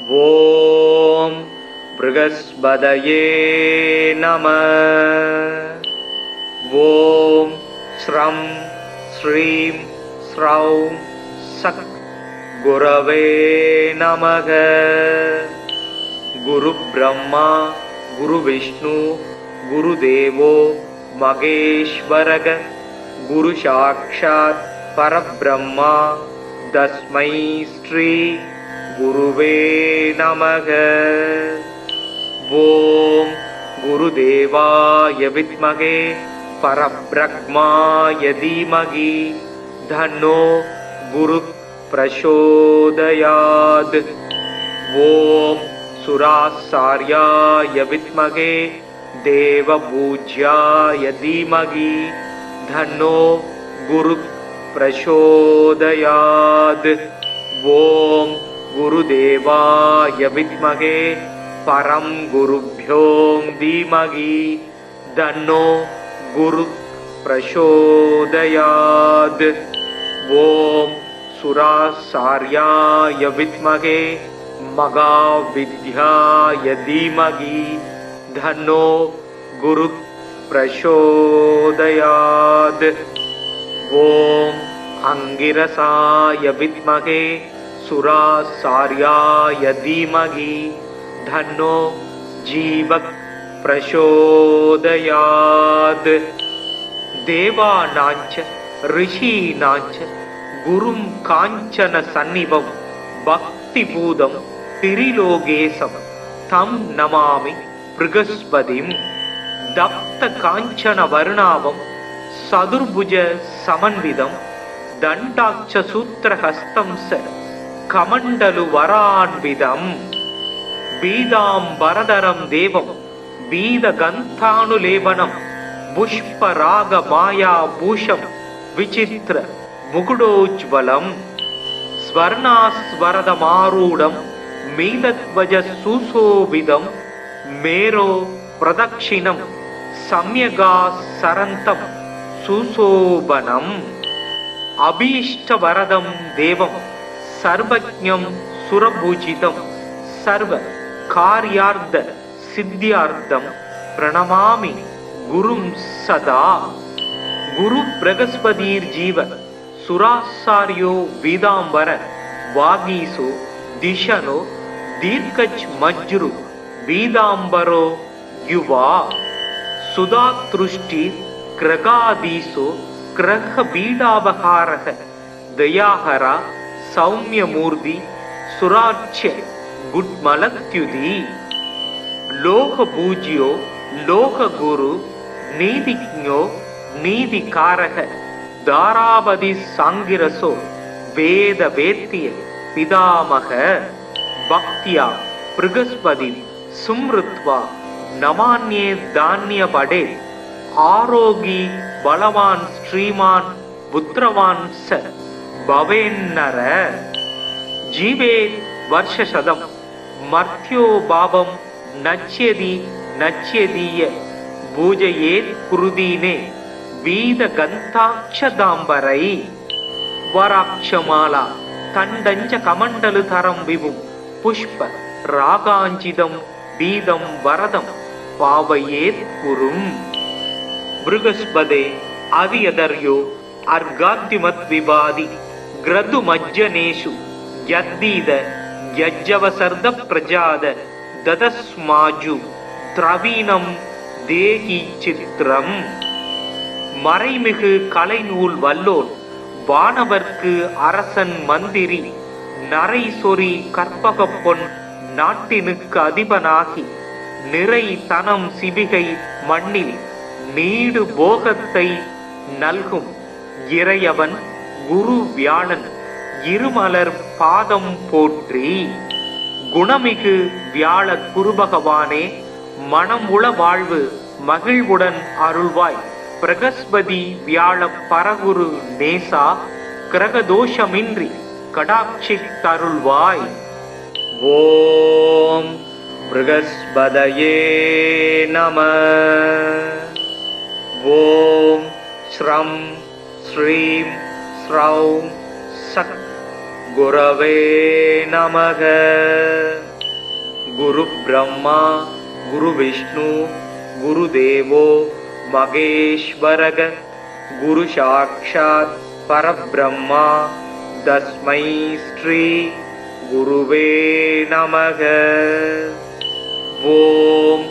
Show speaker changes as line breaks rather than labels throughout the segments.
ஓம் ப்ருகஸ்பதயே நமः. ஓம் ஸ்ரம் ஸ்ரீம் ஸ்ரௌம் சக் குரவே நமக. குரு பிரம்மா குரு விஷ்ணு குரு தேவோ மகேஸ்வரக. குரு சாக்ஷாத் பரபிரம்மா தஸ்மை ஸ்ரீ குருவே நமக. ஓம் குருதேவாய வித்மகே பரப்ரக்மாய தீமகி தன்னோ குரு பிரசோதயாத். ஓம் சுராசார்யாய வித்மகே தேவபூஜ்யாய தீமகி தன்னோ குரு பிரசோதயாத். ஓம் குருதேவாய வித்மகே பரம் குருப்யோ தீமகி தன்னோ குரு பிரசோதயாத். ஓம் சுராசார்யாய வித்மகே மகாவித்யாய தீமகி தன்னோ குரு பிரசோதயாத். ஓம் அங்கிரசாய வித்மகே சுராசார்யாய தீமகி தன்னோ ஜீவக் பிரசோதயாத். தேவானாஞ்ச ரிஷீனாஞ்ச குரும் காஞ்சன சந்நிபம் பக்தி பூதம் திரிலோகேசம் தம் நமாமி ப்ருகஸ்பதிம். தப்த காஞ்சன வருணாவம் சதுர்புஜ சமன்விதம் தண்டாட்ச சூத்திரஹஸ்தம் ச கமண்டலு வரான்விதம். பீதாம்பரதரம் தேவம் பீதகந்தானுலேபனம் புஷ்பராக மாயா பூஷம் விசித்திர முகுடோஜ்வலம். ஸ்வர்ணாஸ்வரதமாரூடம் மீதத்வஜ சுசோபிதம் மேரோ பிரதக்ஷிணம் சம்யகா சரந்தம் சுசோபனம். அபீஷ்டவரதம் தேவம் சர்வஜ்ஞம் சுரபூஜிதம் சர்வ கார்யார்த்த சித்தியார்த்தம் பிரணமாமி குரும் சதா. குரு ப்ரகஸ்பதீர் ஜீவ சுராசார்யோ வீதாம்பர வாகீசோ திஷனோ தீர்க்கச் மஜ்ரு வீதாம்பரோ யுவா. சுதாத்ருஷ்டி கிரகாதீசோ கிரக பீடாபகாரக தயாஹரா சௌமியமூர்த்தி சுராட்சிய குட்மலத்யுதி. லோக பூஜ்யோ லோக குரு நீதிஜ்ஞோ நீதிகாரக தாராபதி சாங்கிரசோ வேத வேத்திய பிதாமக. பக்தியா ப்ருகஸ்பதி சும்ருத்வா நமான்யே தான்ய படே. ஆரோகி பலவான் ஸ்ரீமான் புத்திரவான் ச பவேன்னர. ஜீவே வர்ஷசதம் மர்த்யோ பாவம் நச்யதி நச்யதீய பூஜையேத் குருதீனே வீத கந்தாட்சதாம்பரை. வராட்சமாலா தண்டஞ்ச கமண்டலு தரம் விபும் புஷ்ப ராகாஞ்சிதம் பீதம் வரதம் பாவையேத் குரும். ப்ருகஸ்பதே அதியதர்யோ அர்காத்திமத் விவாதி கிரது மஜ்ஜனேஷு யத்தீத யஜ்ஜவசர்த பிரஜாத ததஸ்மாஜு திரவீணம் தேகி சித்திரம். மறைமிகு கலைநூல் வல்லோன் வானவர்க்கு அரசன் மந்திரி நரை சொறி கற்பகப் பொன் நாட்டினுக்கு அதிபனாகி நிறை தனம் சிவிகை மண்ணில் நீடு போகத்தை நல்கும் இறையவன் குரு வியாழன் இருமலர் பாதம் போற்றி. குணமிகு வியாழ குருபகவானே மனமுள வாழ்வு மகிழ்வுடன் அருள்வாய். பிரகஸ்பதி வியாழ பரகுரு நேசா கிரகதோஷமின்றி கடாட்சித் தருள்வாய். ஓம் ப்ருகஸ்பதயே நமः. ஓம் ஸ்ரம் ஸ்ரீம் ஸ்ரௌம் சக் குரவே நமக. குரு பிரம்மா குரு விஷ்ணு குரு தேவோ மகேஸ்வரக குரு சாக்ஷாத் பரபிரம்மா தஸ்மை ஸ்ரீ குருவே நமக. ஓம்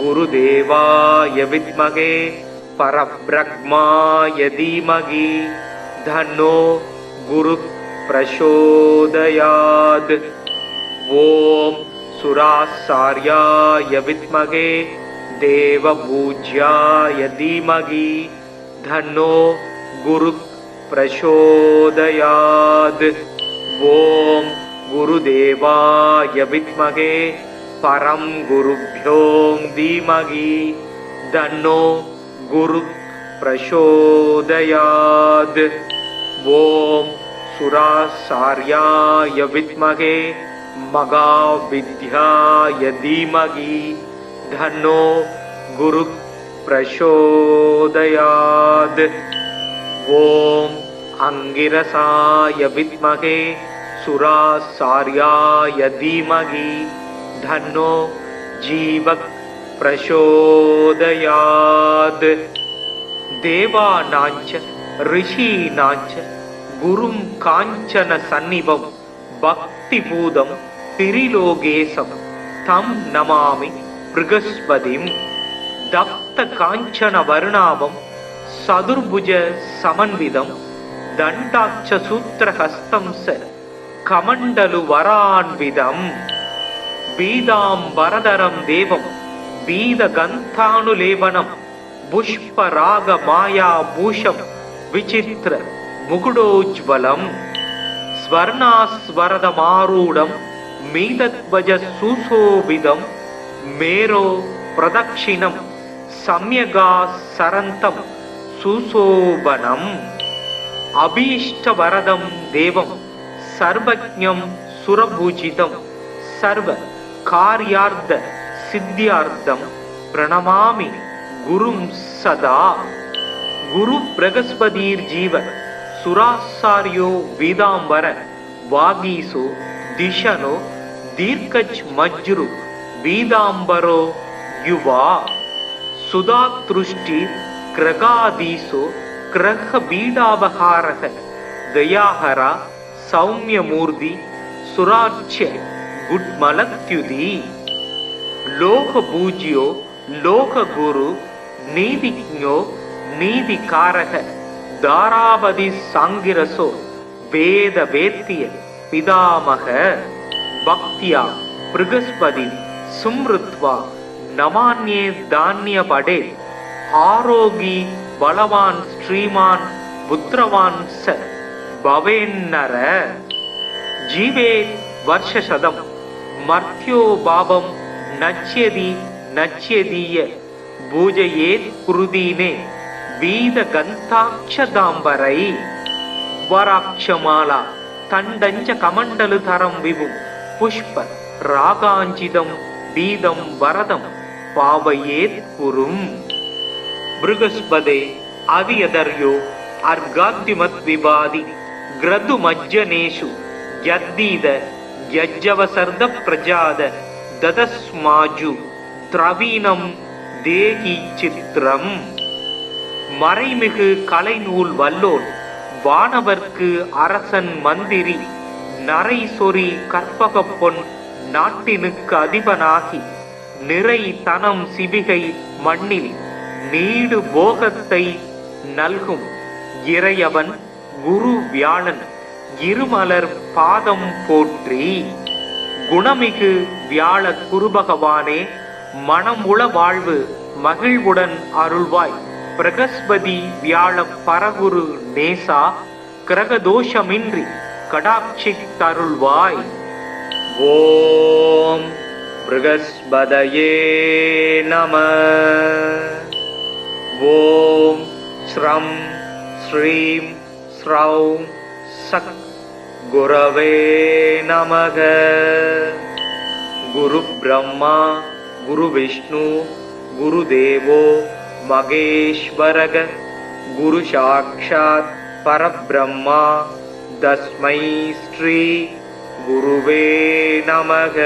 குருதேவாய வித்மகே பரபிரம்மாய தீமகி தன்னோ குரு பிரசோதயாத். ஓம் சுராசார்யாய வித்மகே தேவபூஜ்யாய தீமகி தன்னோ குரு பிரசோதயாத். ஓம் குருதேவாய வித்மகே பரம் குருப்யோ தீமகி தன்னோ குரு பிரசோதயாத். ஓம் சுராசார்யாய வித்மகே மகாவித்யாய தீமகி தன்னோ குரு பிரசோதயாத். ஓம் அங்கிரசாய வித்மகே சுராசார்யாய தீமகி தன்னோ ஜீவக் பிரசோதயாத். தேவானாஞ்ச ரிஷீனாஞ்ச குரும் காஞ்சன சந்நிபம் பக்திபூதம் திரிலோகேசம் தம் நமாமி ப்ருகஸ்பதிம். தப்த காஞ்சன வர்ணாபம் சதுர்புஜ சமன்விதம் தண்டாட்ச சூத்திரஹஸ்தம் ச கமண்டலு வரான்விதம். பீதாம்பரதரம் தேவம் பீதகந்தானுலேபனம் புஷ்பராக மாயா பூஷம் விசித்திர முகுடோஜ்வலம். ஸ்வர்ணாஸ்வரதமாரூடம் மீதத்வஜ சுசோபிதம் மேரோ பிரதக்ஷிணம் சம்யகா சரந்தம் சுசோபனம். அபீஷ்டவரதம் தேவம் சர்வஜ்ஞம் சுரபூஜிதம் சர்வ கார்யார்த்த சித்தியார்த்தம் பிரணமாமி குரும் சதா. குரு பிரகஸ்பதீர் ஜீவ சுராசாரியோ வீதாம்பர வாகீசோ திஷனோ தீர்க்கச் மஜ்ரு வீதாம்பரோ யுவா. சுதாத்ருஷ்டி கிரகாதீசோ கிரக பீடாபகாரக தயாஹரா சௌமியமூர்த்தி சுராட்சிய குட்மலத்யுதி. லோக பூஜ்யோ லோக குரு நீதிஜ்ஞோ நீதிகாரக தாராபதி சாங்கிரசோ வேத வேத்திய பிதாமக. பக்தியா ப்ருகஸ்பதி சும்ருத்வா நமான்யே தானிய படே. ஆரோகி பலவான் ஸ்ரீமான் புத்திரவான் ச பவேன்னர. ஜீவே வர்ஷசதம் மர்த்யோ பாபம் நச்யதி நச்யதீய பூஜையேத் குருதீனே வீத கந்தாட்சதாம்பரை. வராட்சமாலா தண்டஞ்ச கமண்டலு தரம் விபும் புஷ்ப ராகாஞ்சிதம் பீதம் வரதம் பாவையேத் குரும். ப்ருகஸ்பதே அவியதர்யோ அர்காத்திமத் விவாதி கிரது மஜ்ஜனேஷு யத்தீத யஜ்ஜவசர்த பிரஜாத ததஸ்மாஜு திரவீனம் தேகி சித்திரம். மறைமிகு கலைநூல் வல்லோன் வானவர்க்கு அரசன் மந்திரி நரை சொறி கற்பக பொன் நாட்டினுக்கு அதிபனாகி நிறை தனம் சிவிகை மண்ணில் நீடு போகத்தை நல்கும் இறையவன் குரு வியாழன் இருமலர் பாதம் போற்றி. குணமிகு வியாழ குருபகவானே மனமுள வாழ்வு மகிழ்வுடன் அருள்வாய். பிரகஸ்பதி வியாழ பரகுரு நேசா கிரகதோஷமின்றி கடாட்சி தருள்வாய். ஓம் ப்ருகஸ்பதயே நம. ஓம் ஸ்ரம் ஸ்ரீம் ஸ்ரௌம் சக் குரவே நமக. குரு பிரம்மா குரு விஷ்ணு குரு தேவோ மகேஸ்வரக குரு சாக்ஷாத் பரபிரம்மா தஸ்மை ஸ்ரீ குருவே நமக.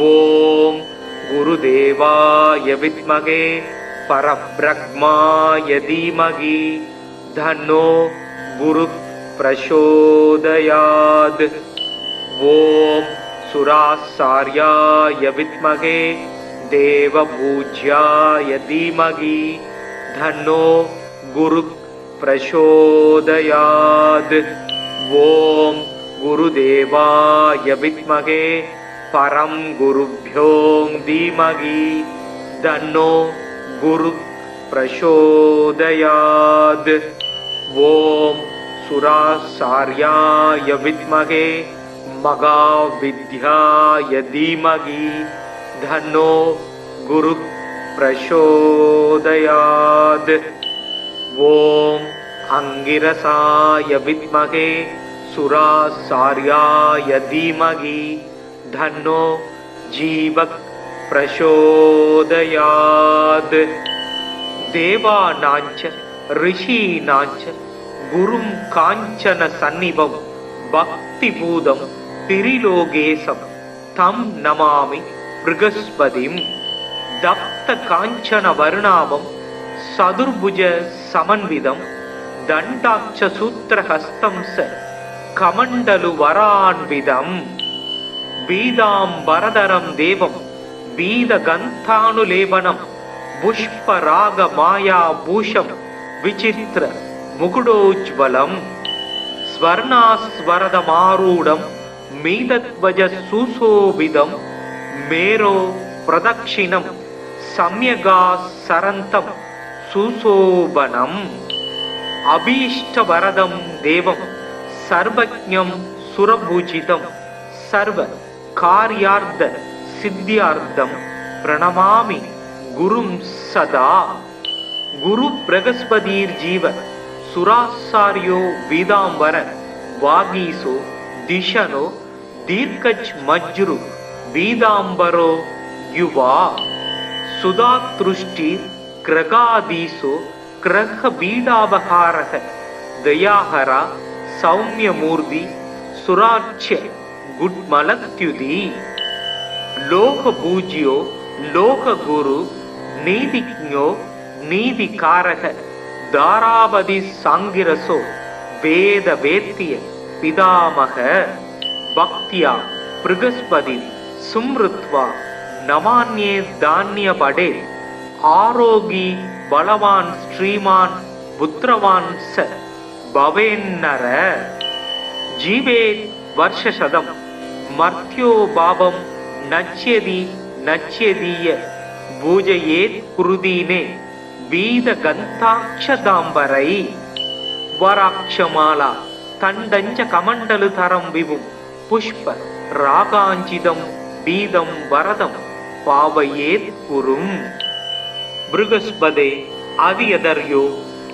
ஓம் குருதேவாய வித்மகே பரப்ரக்மாய தீமகி தன்னோ குரு பிரசோதயாத். ஓம் சுராசார்யாய வித்மகே தேவபூஜ்யாய தீமகி தன்னோ குரு பிரசோதயாத். ஓம் குருதேவாய வித்மகே பரம் குருப்யோ தீமகி தன்னோ குரு பிரசோதயாத். ஓம் சுராசார்யாய வித்மகே மகாவித்யாய தீமகி தன்னோ குரு பிரசோதயாத். ஓம் அங்கிரசாய வித்மகே சுராசார்யாய தீமகி தன்னோ ஜீவக் பிரசோதயாத். தேவானாஞ்ச ரிஷீனாஞ்ச குரும் காஞ்சன சந்நிபம் பக்திபூதம் திரிலோகேசம் தம் நமாமி ப்ருகஸ்பதிம். தப்த காஞ்சன வர்ணாபம் சதுர்புஜ சமன்விதம் தண்டாட்ச சூத்திரஹஸ்தம் ச கமண்டலு வரான்விதம். பீதாம்பரதரம் தேவம் பீதகந்தானுலேபனம் புஷ்பராக மாயா பூஷம் விசித்திர முகுடோஜ்வலம். ஸ்வர்ணாஸ்வரதமாரூடம் மீதத்வஜ சுசோபிதம் மேரோ பிரதக்ஷிணம் சம்யகா சரந்தம் சுசோபனம். அபீஷ்டவரதம் தேவம் சர்வஜ்ஞம் சுரபூஜிதம் சர்வ கார்யார்த்த சித்தியார்த்தம் பிரணமாமி குரும் சதா. குரு பிரகஸ்பதீர் ஜீவ சுராசாரியோ வீதாம்பர வாகீசோ திஷனோ தீர்க்கஜ் மஜ்ரு வீதாம்பரோ யுவா. சுதாத்ருஷ்டி கிரகாதீசோ கிரக பீடாபகாரக தயாஹரா சௌமியமூர்த்தி சுராட்சிய குட்மலத்யுதி. லோக பூஜ்யோ லோக குரு நீதிஜ்ஞோ நீதிகாரக தாராபதி சாங்கிரசோ வேத வேத்திய பிதாமக. பக்தியா ப்ருகஸ்பதி சும்ருத்வா நமான்யே தானிய படே. ஆரோகி பலவான் ஸ்ரீமான் புத்திரவான் ச பவேன்னர. ஜீவே வர்ஷசதம் மர்த்யோ பாபம் நச்யதி நச்யதீய பூஜையேத் குருதீனே வீத கந்தாட்சதாம்பரை. வராட்சமாலா தண்டஞ்ச கமண்டலு தரம் விபும் புஷ்ப ராகாஞ்சிதம் பீதம் வரதம் பாவையேத் குரும். ப்ருகஸ்பதே அவியதர்யோ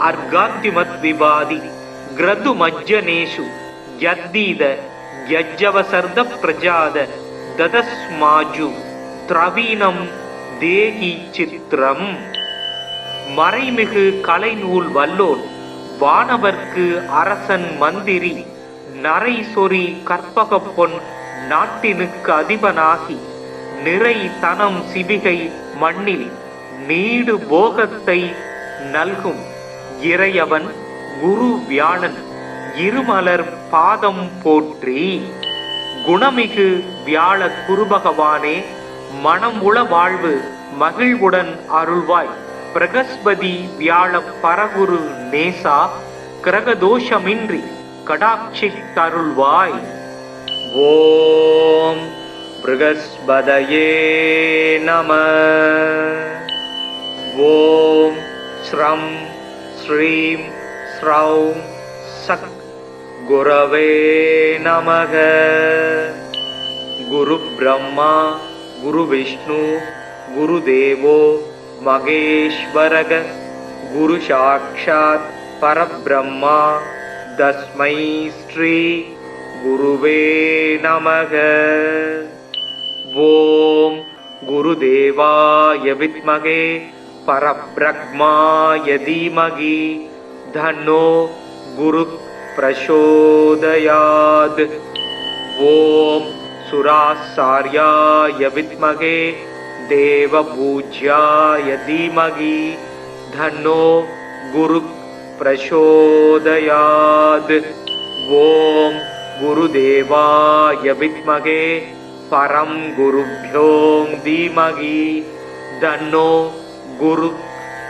அர்காத்திமத் விவாதி கிரது மஜ்ஜனேஷு யத்தீத யஜ்ஜவசர்த பிரஜாத ததஸ்மாஜு திரவீனம் தேகி சித்திரம். மறைமிகு கலைநூல் வல்லோன் வானவர்க்கு அரசன் மந்திரி நரை சொறி கற்பக பொன் நாட்டினுக்கு அதிபனாகி நிறை தனம் சிவிகை மண்ணில் நீடு போகத்தை நல்கும் இறையவன் குரு வியாழன் இருமலர் பாதம் போற்றி. குணமிகு வியாழ குருபகவானே மனம் உள வாழ்வு மகிழ்வுடன் அருள்வாய். பிரகஸ்பதி வியாழ பரகுரு நேசா கிரகதோஷமின்றி கடாட்சி தருள்வாய். ஓம் ப்ருகஸ்பதயே நம. ஓம் ஸ்ரம் ஸ்ரீம் ஸ்ரௌம் சக் குரவே நமக. குரு பிரம்மா குரு விஷ்ணு குரு தேவோ மகேஸ்வரக. குரு சாக்ஷாத் பரபிரம்மா தஸ்மை ஸ்ரீ குருவே நமக. ஓம் குருதேவாய வித்மகே பரபிரம்மாய தீமகி தன்னோ குரு प्रचोदयात्। ॐ सुरासार्याय विद्महे देवपूज्याय धीमहि तन्नो गुरुः प्रचोदयात्। ॐ गुरुदेवाय विद्महे परं गुरुभ्यो धीमहि तन्नो गुरुः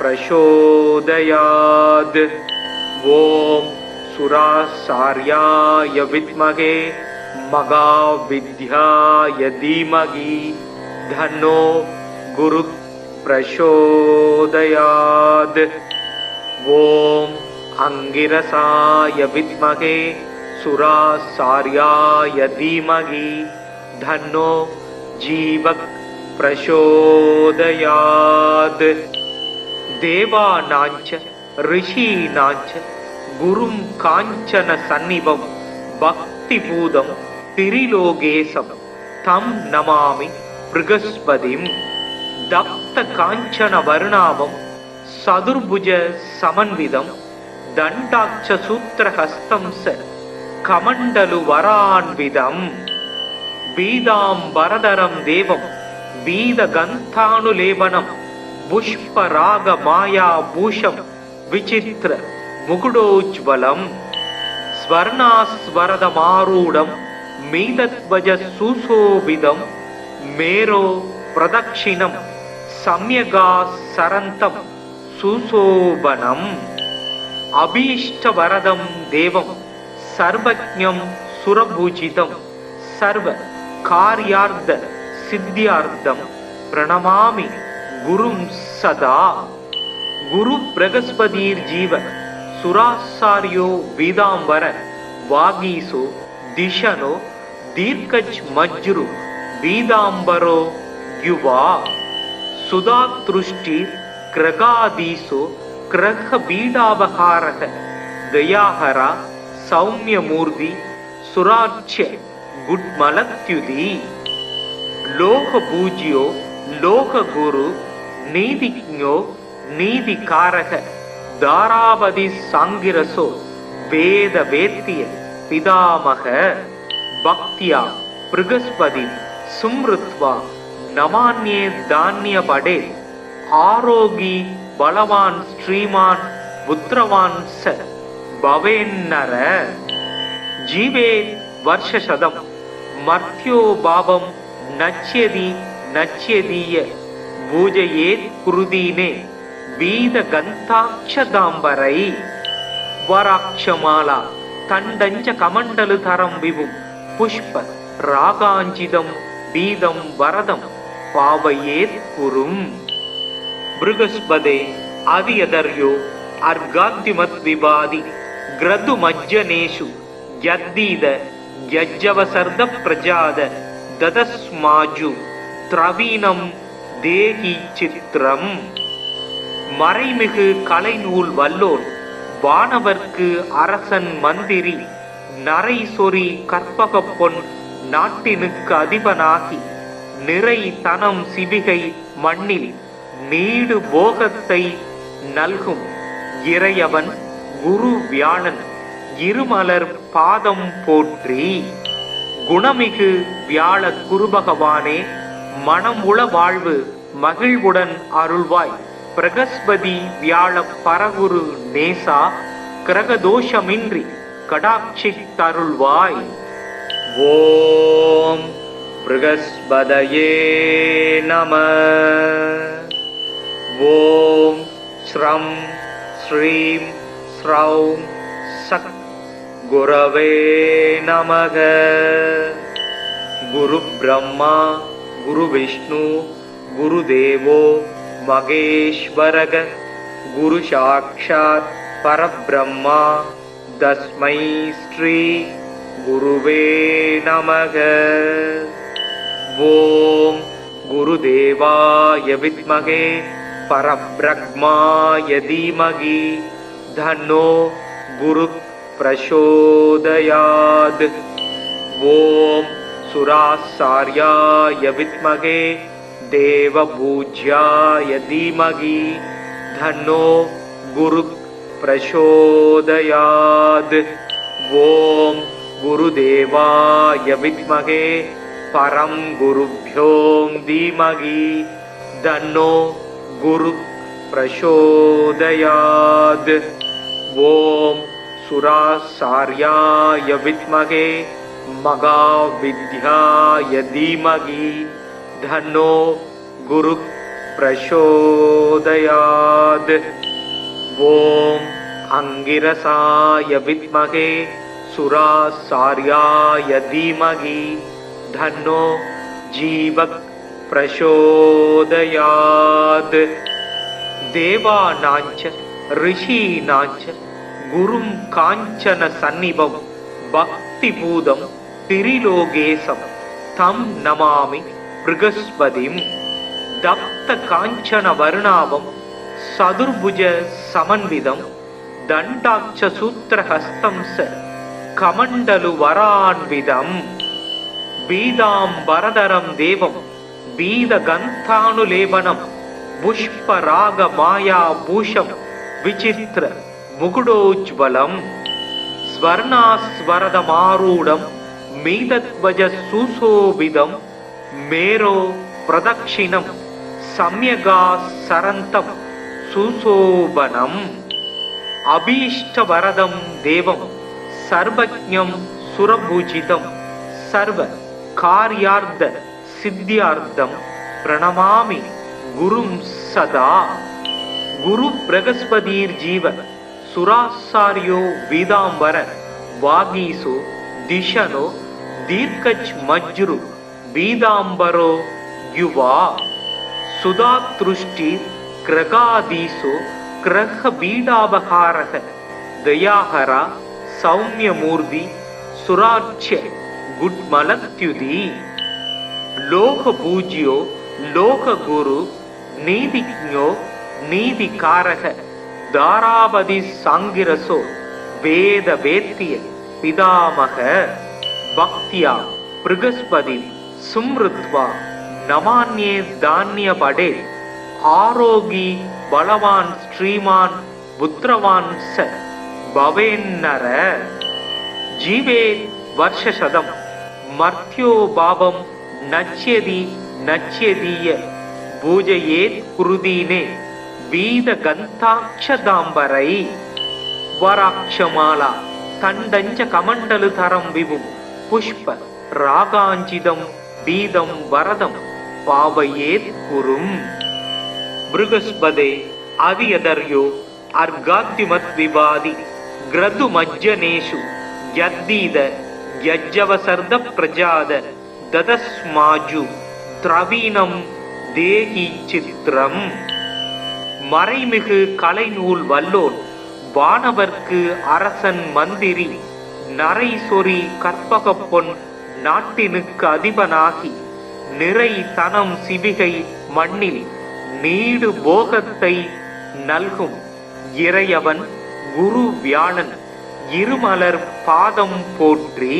प्रचोदयात्। ॐ सुरासार्याय विद्महे महाविद्याय धीमहि तन्नो गुरुः प्रचोदयात्। ॐ अंगिरसाय विद्महे सुरासार्याय धीमहि तन्नो जीवः प्रचोदयात्। देवानाञ्च ऋषीणाञ्च गुरुं काञ्चन सन्निभं भक्तिपूतं त्रिलोकेशं तं नमामि बृहस्पतिं। दत्त काञ्चन वर्णाभं चतुर्भुज समन्वितं दण्डाक्ष सूत्रहस्तं स कमण्डलु वरान्वितं। पीताम्बरधरं देवं पीतगन्धानुलेपनं पुष्परागमायाभूषं विचित्र मुकुटोज्ज्वलं। स्वर्णास्वरदमारूढं मीतध्वज सुशोभितं मेरो प्रदक्षिणं सम्यगासरन्तं सुशोभनम्। अभीष्टवरदं देवं सर्वज्ञं सुरपूजितं सर्वकार्यार्थ सिद्ध्यार्थं प्रणमामि गुरुं सदा। गुरु बृहस्पतिर्जीव सुरासार्यो पीताम्बर वागीसो दिशनो दीर्घज्मज्रु पीताम्बरो युवा। सुधातृष्टि ग्रगाधीसो ग्रहपीडापहारः दयाहरा सौम्यमूर्ति सुरार्च्य गुड्मलत्युति। लोकपूज्यो लोकगुरु नीतिज्ञो नीतिकारक दारावधि सांगिरसो वेद वेत्य पितामह। भक्त्या बृहस्पति सुमृत्वा नमान्ये धान्य पडे। आरोगी बलवान श्रीमान पुत्रवान स भवेन्नर। जीवे वर्षशतम मर्त्यो भावं नच्यति नच्यदीय पूजयेत् कुरुदीने वीदगन्धाक्षदाम्बरै। वराक्षमाला तण्डञ्च कमण्डलुधरं विभुं पुष्प रागाञ्जितं वीदं वरदं पावयेत् कुरुम्। बृहस्पते आदियदर्यो अर्घाद्युमद्विवादि ग्रदुमज्जनेषु यद्दीद यज्जवसर्द प्रजाद ददस्माजु द्रवीणं தேகி சித்திரம்। மறைமிகு கலைநூல் வல்லோன் வானவர்க்கு அரசன் மந்திரி நரை சொறி கற்பக பொன் நாட்டினுக்கு அதிபனாகி நிறை தனம் சிவிகை மண்ணில் நீடு போகத்தை நல்கும் இறையவன் குரு வியாழன் இருமலர் பாதம் போற்றி। குணமிகு வியாழ குருபகவானே மனம் உள வாழ்வு மகிழ்வுடன் அருள்வாய்। பிரகஸ்பதி வியாழ பரகுரு நேசா கிரகதோஷமின்றி கடாட்சித்தருள்வாய்। ஓம் ப்ருகஸ்பதயே நம। ஓம் ஸ்ரம் ஸ்ரீம் ஸ்ரௌம் சக் குரவே நமக। குரு பிரம்மா गुरु विष्णु गुरुदेवो महेश्वरः गुरु साक्षात् परब्रह्मा तस्मै श्री गुरुवे नमः। ओम गुरुदेवाय विद्महे परब्रह्माय धीमहि तन्नो गुरुः प्रचोदयात्। ओम सुरासार्याय विद्महे देवपूज्याय धीमहि तन्नो गुरुः प्रचोदयात्। ஓம் குருதேவாய வித்மகே பரம் குருப்யோம் தீமகி தன்னோ குரு பிரசோதயாத். ஓம் சுராசார்யாய வித்மகே மகாவித்யாய தீமகி தன்னோ குரு பிரசோதயாத். ஓம் அங்கிரசாய வித்மகே சுராசார்யாய தீமகி தன்னோ ஜீவக் பிரசோதயாத். தேவானாஞ்ச ரிஷீனாஞ்ச குரும் காஞ்சன சந்நிபம் பக்தி பூதம் திரிலோகேசம் தம் நமாமி ப்ருகஸ்பதிம். தப்த காஞ்சன வர்ணாவம் சதுர்புஜ சமன்விதம் தண்டாட்ச சூத்திரஹஸ்தம் ச கமண்டலு வரான்விதம். பீதாம்பரதரம் தேவம் பீத கந்தானுலேபனம் புஷ்பராக மாயா பூஷம் விசித்திர முகுடோஜ்வலம். ஸ்வர்ணாஸ்வரதமாரூடம் மீதத்வஜ சுசோபிதம் மேரோ பிரதக்ஷிணம் சம்யகா சரந்தம் சுசோபனம். அபீஷ்டவரதம் தேவம் சர்வஜ்ஞம் சுரபூஜிதம் சர்வ கார்யார்த்த சித்தியார்த்தம் பிரணமாமி குரும் சதா. குரு பிரகஸ்பதீர் ஜீவ சுராசாரியோ வீதாம்பர வாகீசோ திஷனோ தீர்க்கச் மஜ்ரு வீதாம்பரோ யுவா. சுதாத்ருஷ்டி கிரகாதீசோ கிரக பீடாபகாரக தயாஹரா சௌமியமூர்த்தி சுராட்சிய குட்மலத்யுதி. லோக பூஜ்யோ லோக குரு நீதிஜ்ஞோ நீதிகாரக தாராபதி சாங்கிரசோ வேத வேத்திய பிதாமக. பக்தியா ப்ருகஸ்பதி சும்ருத்வா நமான்யே தான்ய படே. ஆரோகி பலவான் ஸ்ரீமான் புத்திரவான் ச பவேன்னர. ஜீவே வர்ஷசதம் மர்த்யோ பாபம் நச்யதி நச்யதீய பூஜையேத் குருதீனே வீத கந்தாட்சதாம்பரை. வராட்சமாலா தண்டஞ்ச கமண்டலு தரம் விபும் புஷ்ப ராகாஞ்சிதம் பீதம் வரதம் பாவையேத் குரும். ப்ருகஸ்பதே அதியதர்யோ அர்காத்திமத் விவாதி கிரது மஜ்ஜனேஷு யத்தீத யஜ்ஜவசர்த பிரஜாத ததஸ்மாஜு திரவீணம் தேகி சித்திரம். மறைமிகு கலைநூல் வல்லோன் வானவர்க்கு அரசன் மந்திரி நரை சொறி கற்பகப் பொன் நாட்டினுக்கு அதிபனாகி நிறை தனம் சிவிகை மண்ணில் நீடு போகத்தை நல்கும் இறையவன் குரு வியாழன் இருமலர் பாதம் போற்றி.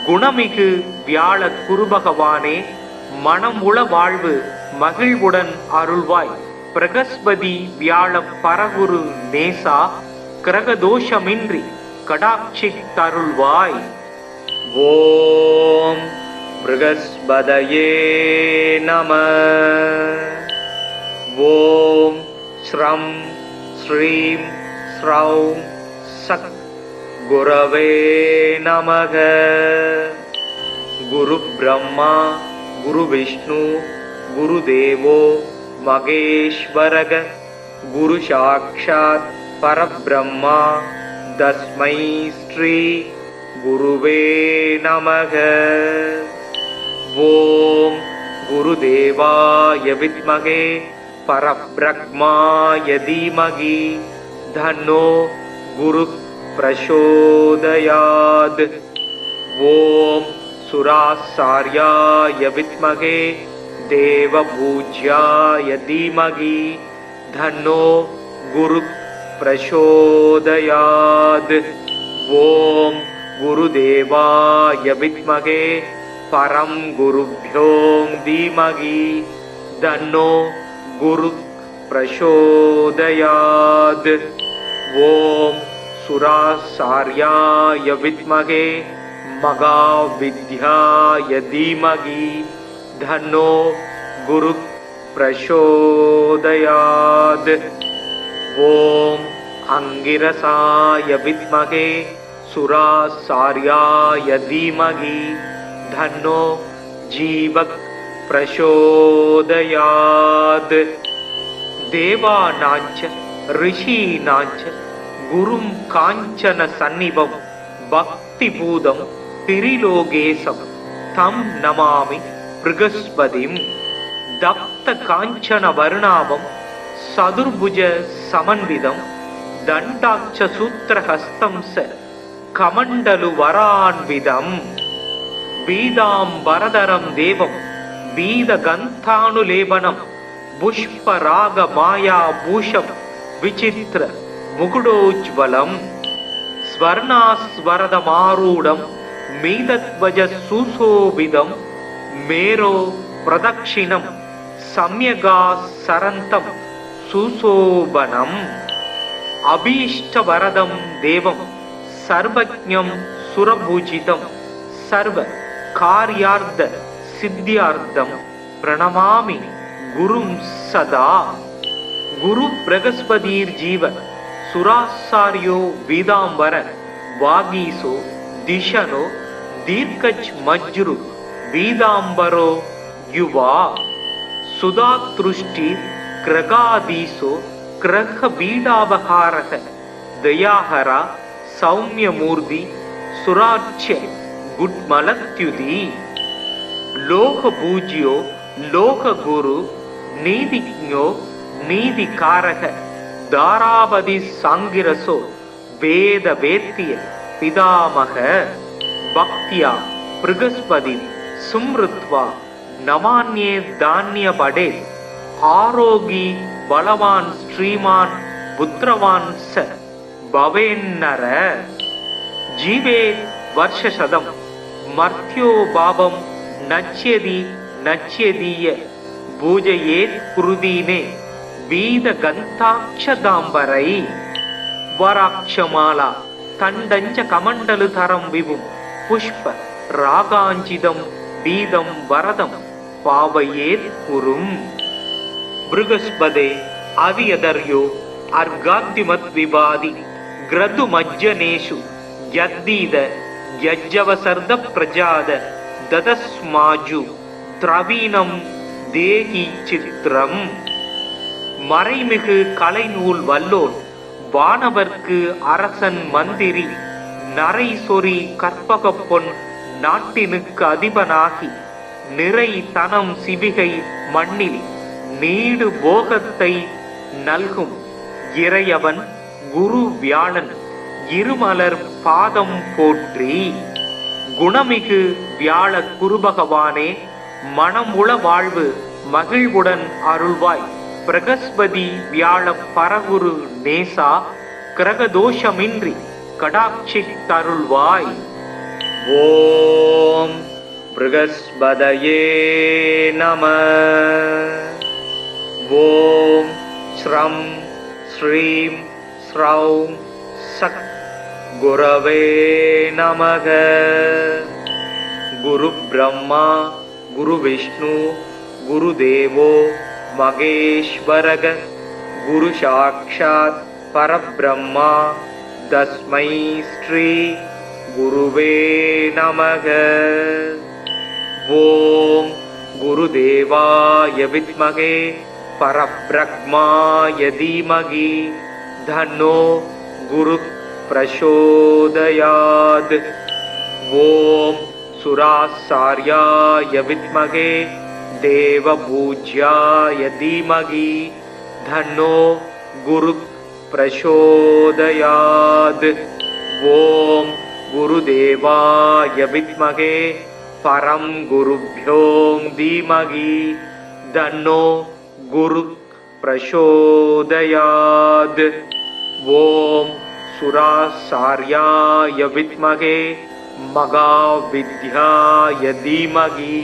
குணமிகு வியாழ குருபகவானே மனம் உள வாழ்வு மகிழ்வுடன் அருள்வாய். பிரகஸ்பதி வியாழ பரகுரு நேசா கிரகதோஷமின்றி கடாட்சித்தருள்வாய். ஓம் ப்ருகஸ்பதயே நம. ஓம் ஸ்ரம் ஸ்ரீம் ஸ்ரௌம் சக் குரவே நமக. குரு பிரம்மா குரு விஷ்ணு குரு தேவோ மகேஸ்வரக. குரு சாக்ஷாத் பரபிரம்மா தஸ்மை ஸ்ரீ குருவே நமக. ஓம் குருதேவாய வித்மகே பரபிரம்மாய தீமகி தன்னோ குரு பிரசோதயாத். ஓம் சுராசார்யாய வித்மகே தேவபூஜ்யாய தீமகி தன்னோ குரு பிரசோதயாத். ஓம் குருதேவாய வித்மகே பரம் குருப்யோம் தீமகி தன்னோ குரு பிரசோதயாத். ஓம் सुरासार्याय विद्महे महाविद्याय धीमहि तन्नो गुरुः प्रचोदयात्। ओम अंगिरसाय विद्महे सुरासार्याय धीमहि तन्नो जीवः प्रचोदयात्। देवानांच ऋषीणांच गुरुं कांचन सन्निभं भक्तिपूतं त्रिलोकेशं तं नमामि बृहस्पतिं। दत्त कांचन वर्णाभं सदुर्भुज समन्वितं दण्डाक्ष सूत्रहस्तं स कमण्डलु वरान्वितं। पीताम्बरधरं देवं पीतगन्धानुलेपनं पुष्परागमायाभूषं विचित्र मुकुटोज्ज्वलं। स्वर्णास्वरदमारूढं मीतध्वज सुशोभितं मेरो प्रदक्षिणं सम्यगासरन्तं सुशोभनम्। अभीष्टवरदं देवं सर्वज्ञं सुरपूजितं सर्वकार्यार्थ सिद्ध्यार्थं प्रणमामि गुरुं सदा। गुरु बृहस्पतिर्जीव सुरासार्यो वीदांबर वागीसो दिशनो दीर्घज्मज्रु वीदांबरो युवा। सुधातृष्टि ग्रगाधीशो ग्रह बीडावहारः दयाहरा सौम्यमूर्ति सुराच्य गुड्मलत्युति। लोकपूज्यो लोकगुरु नीतिज्ञो नीतिकारः दारापति सांगिरसो वेद वेत्य पितामह। भक्त्या बृहस्पति सुमृत्वा नमान्ये धान्यपडे। आरोगी बलवान श्रीमान पुत्रवान स भवेन्नर। जीवेत् वर्षशतं मर्त्यो भावं नच्यति नच्यदीय पूजयेत् कुरुदीने वीदगन्धाक्षदाम्बरै। वराक्षमाला तण्डञ्च कमण्डलुधरं विभुं पुष्प रागाञ्चितं बीदं वरदं पावयेत् कुरुम्। बृहस्पते अवियदर्यो अर्घाद्युमद्विवादि ग्रतुमज्जनेषु यद्दीद यज्जवसर्द प्रजाद ददस्माजु द्रवीणं தேகி சித்திரம். மறைமிகு கலைநூல் வல்லோன் வானவர்க்கு அரசன் மந்திரி நரை சொறி கற்பக பொன் நாட்டினுக்கு அதிபனாகி நிறை தனம் சிவிகை மண்ணில் நீடு போகத்தை நல்கும் இறையவன் குரு வியாழன் இருமலர் பாதம் போற்றி. குணமிகு வியாழ குருபகவானே மனமுள வாழ்வு மகிழ்வுடன் அருள்வாய். பிரகஸ்பதி வியாழ பரகுரு நேசா கிரகதோஷமின்றி கடாட்சி தருள்வாய். ஓம் ப்ருகஸ்பதயே நம. ஓம் ஸ்ரம் ஸ்ரீம் ஸ்ரௌம் சக் குரவே நமக. குரு பிரம்மா குரு விஷ்ணு குரு தேவோ மகேஸ்வரக. குரு சாக்ஷாத் பரபிரம்மா தஸ்மை ஸ்ரீ குருவே நமக. ஓம் குருதேவாய வித்மகே பரபிரம்மாய தீமகி தன்னோ குரு பிரசோதயாத். ஓம் சுராசார்யாய வித்மகே தேவபூஜ்யாய தீமகி தன்னோ குரு பிரசோதயாத். ஓம் குருதேவாய வித்மகே பரம் குருப்யோம் தீமகி தன்னோ குரு பிரசோதயாத். ஓம் சுராசார்யாய வித்மகே மகாவித்யாய தீமகி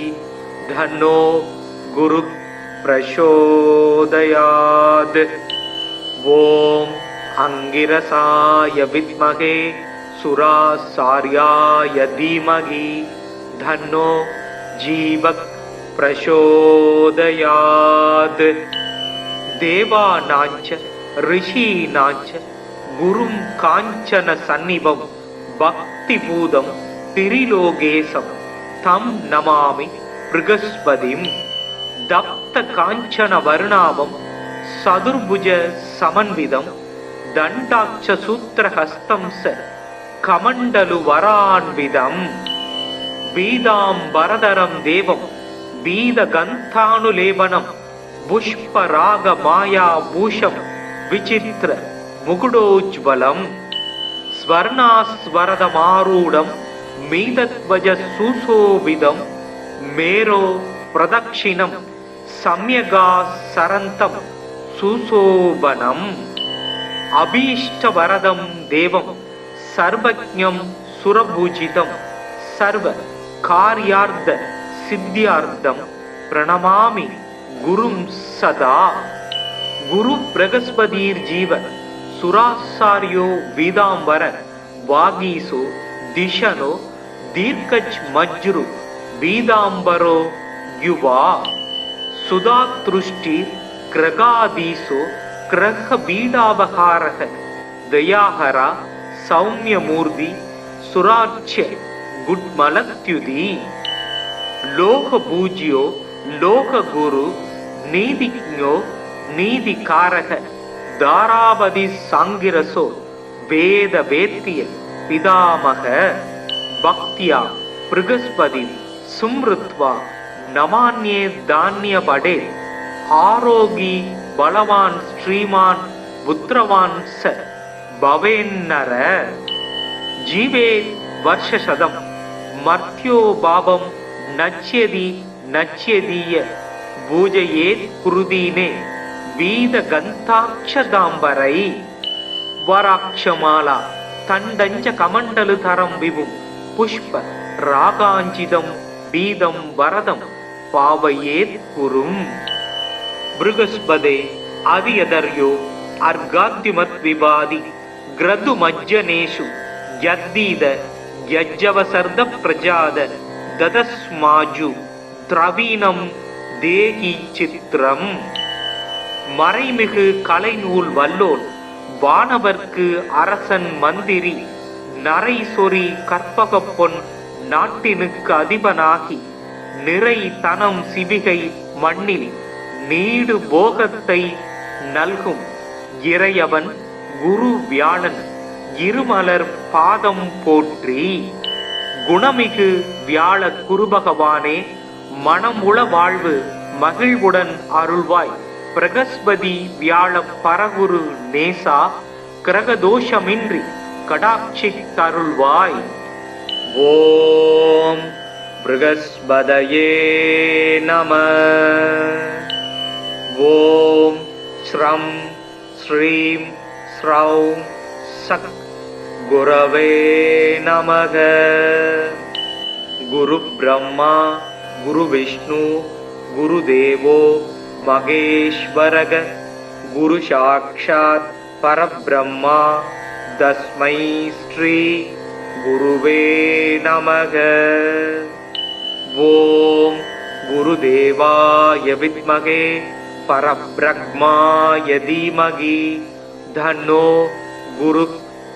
தன்னோ குரு பிரசோதயாத். ஓம் अंगिरसाय विद्महे सुरासार्याय धीमहि धन्नो जीवः प्रचोदयात्। देवानाञ्च ऋषीणाञ्च गुरुं काञ्चन सन्निभं भक्तिपूतं त्रिलोकेशं तं नमामि बृहस्पतिं। दप्त काञ्चन वर्णाभं सदुर्भुज समन्वितं दण्डाक्ष सूत्रहस्तं स कमण्डलु वरान्वितम्। बीदाम्बरधरं देवं बीदगन्धानुलेपनं पुष्परागमायाभूषं विचित्र मुकुटोज्ज्वलं। स्वर्णास्वरदमारूढं मीतध्वज सुशोभितं मेरो प्रदक्षिणं सम्यगासरन्तं सुशोभनम्। अभीष्टवरदं देवं सर्वज्ञं सुरपूजितं सर्वकार्यार्थ सिद्ध्यार्थं प्रणमामि गुरुं सदा। गुरु बृहस्पतिर्जीव सुरासार्यो वीदांबर वागीसो दिशनो दीर्घज्मज्रु वीदांबरो युवा। सुधातृष्टि ग्रगादीसो ग्रह बीडावहारः दयाहरा सौम्यमूर्ति सुराच्य गुड्मलत्युति। लोकपूज्यो लोकगुरु नीतिज्ञो नीतिकारः दारावधि सांगिरसो वेद वेत्य पितामह। भक्त्या बृहस्पति सुमृत्वा नमान्ये धान्यपडे आरोगी बलवान् श्रीमान् पुत्रवान् स भवेन्नर। जीवे वर्षशतं मर्त्यो भावं नच्यति नच्यदीय पूजयेत् कुरुदीने वीदगन्धाक्षदाम्बरै। वराक्षमाला तण्डञ्च कमण्डलुधरं विभुं पुष्प रागाञ्चितं बीदं वरदं पावयेत् कुरुम्। बृहस्पते अवियदर्यो अर्घाद्युमद्विवादि ग्रदुमज्जनेषु यद्दीद यज्जवसर्द प्रजाद ददस्माजु द्रवीणं தேகி சித்திரம். மறைமிகு கலைநூல் வல்லோன் வானவர்க்கு அரசன் மந்திரி நரை சொறி கற்பக பொன் நாட்டினுக்கு அதிபனாகி நிறை தனம் சிவிகை மண்ணில் நீடு போகத்தை நல்கும் இறையவன் குரு வியாழன் இருமலர் பாதம் போற்றி. குணமிகு வியாழ குருபகவானே மனமுள வாழ்வு மகிழ்வுடன் அருள்வாய். பிரகஸ்பதி வியாழ பரகுரு நேசா கிரகதோஷமின்றி கடாட்சி தருள்வாய். ஓம் ப்ருகஸ்பதயே நம. ஓம் ஸ்ரம் ஸ்ரீம் ஸ்ரௌம் சக் குரவே நமக. குரு பிரம்மா குரு விஷ்ணு குரு தேவோ மகேஸ்வரக. குரு சாக்ஷாத் பரபிரம்மா தஸ்மை ஸ்ரீ குருவே நமக. ஓம் குருதேவாய வித்மகே பரபிரம்மாய தீமகி தன்னோ குரு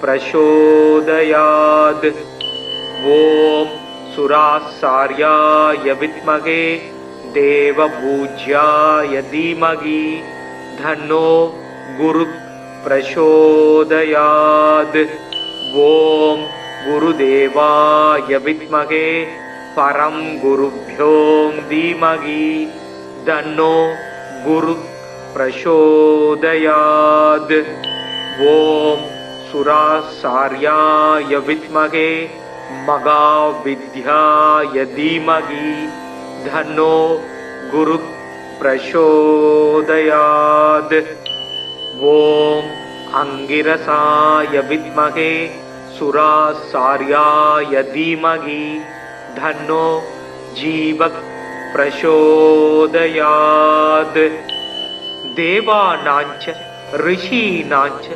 பிரசோதயாத். ஓம் சுராசார்யாய வித்மகே தேவபூஜ்யாய தீமகி தன்னோ குரு பிரசோதயாத். ஓம் குருதேவாய வித்மகே பரம் குருப்யோ தீமகி தன்னோ குரு பிரசோதயாத். ஓம் சுராசார்யாய வித்மகே மகாவித்யாய தீமகி தன்னோ குரு பிரசோதயாத். ஓம் அங்கிரசாய வித்மகே சுராசார்யாய தீமகி தன்னோ ஜீவக் பிரசோதயாத். தேவானாஞ்ச ரிஷீனாஞ்ச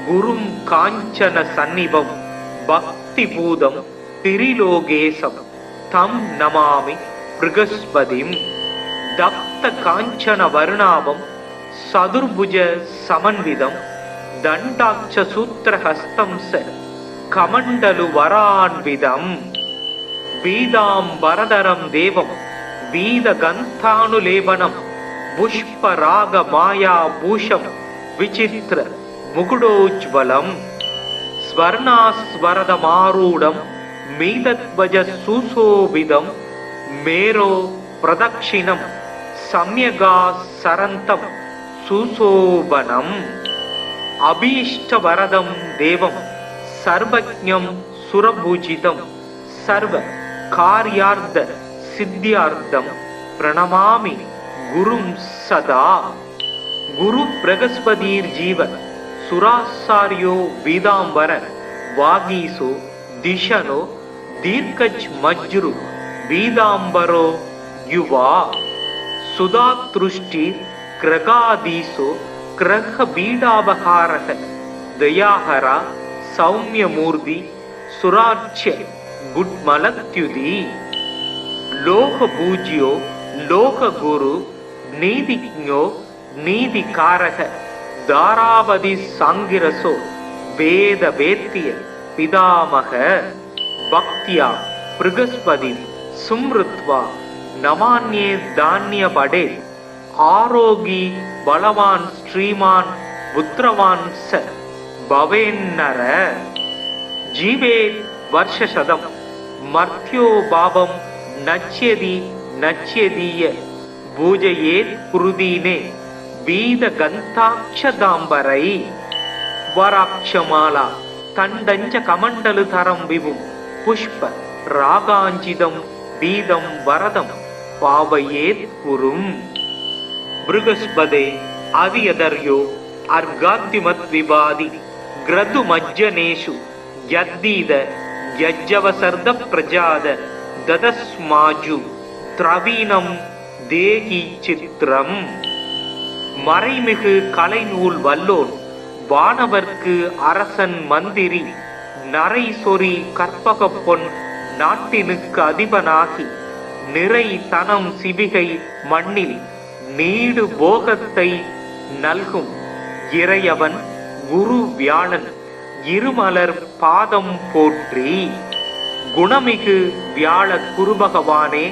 குரும் காஞ்சன சந்நிபம் பக்திபூதம் திரிலோகேசம் தம் நமாமி ப்ருகஸ்பதிம். தப்த காஞ்சன வருணாபம் சதுர்புஜ சமன்விதம் தண்டாட்ச சூத்திரஹஸ்தம் ச கமண்டலு வரான்விதம். பீதாம்பரதரம் தேவம் பீதகந்தானுலேபனம் புஷ்பராக மாயா பூஷம் விசித்திர முகுடோஜ்வலம். ஸ்வர்ணாஸ்வரதமாரூடம் மீதத்வஜ சுசோபிதம் மேரோ பிரதக்ஷிணம் சம்யகா சரந்தம் சுசோபனம். அபீஷ்டவரதம் தேவம் சர்வஜ்ஞம் சுரபூஜிதம் சர்வ கார்யார்த்த சித்தியார்த்தம் பிரணமாமி குரும் சதா. குரு பிரகஸ்பதீர் ஜீவ சுராசாரியோ வீதாம்பர வாகீசோ திஷனோ தீர்க்கஜ் மஜ்ரு வீதாம்பரோ யுவா. சுதாத்ருஷ்டி கிரகாதீசோ கிரக பீடாபகாரக தயாஹரா சௌமியமூர்த்தி சுராட்சிய குட்மலத்யுதி. லோக பூஜ்யோ லோக குரு நீதிஜ்ஞோ நீதிகாரக தாராபதி சாங்கிரசோ வேத வேத்திய பிதாமக. பக்தியா ப்ருகஸ்பதி சும்ருத்வா நமான்யே தானிய படே. ஆரோகி பலவான் ஸ்ரீமான் புத்திரவான் ச பவேன்னர. ஜீவே வர்ஷசதம் மர்த்யோ பாபம் நச்யதி நச்யதீய பூஜையேத் குருதீனே வீத கந்தாட்சதாம்பரை. வராட்சமாலா தண்டஞ்ச கமண்டலு தரம் விபும் புஷ்ப ராகாஞ்சிதம் வீதம் வரதம் பாவையேத் குரும். ப்ருகஸ்பதே அவியதர்யோ அர்காத்திமத் விபாதி கிரது மஜ்ஜனேஷு யத்தீத யஜ்ஜவசர்த பிரஜாத ததஸ்மாஜு திரவீனம் தேகி சித்திரம். மறைமிகு கலைநூல் வல்லோன் வானவர்க்கு அரசன் மந்திரி நரை சொறி கற்பக பொன் நாட்டினுக்கு அதிபனாகி நிறை தனம் சிவிகை மண்ணில் நீடு போகத்தை நல்கும் இறையவன் குரு வியாழன் இருமலர் பாதம் போற்றி. குணமிகு வியாழ குருபகவானே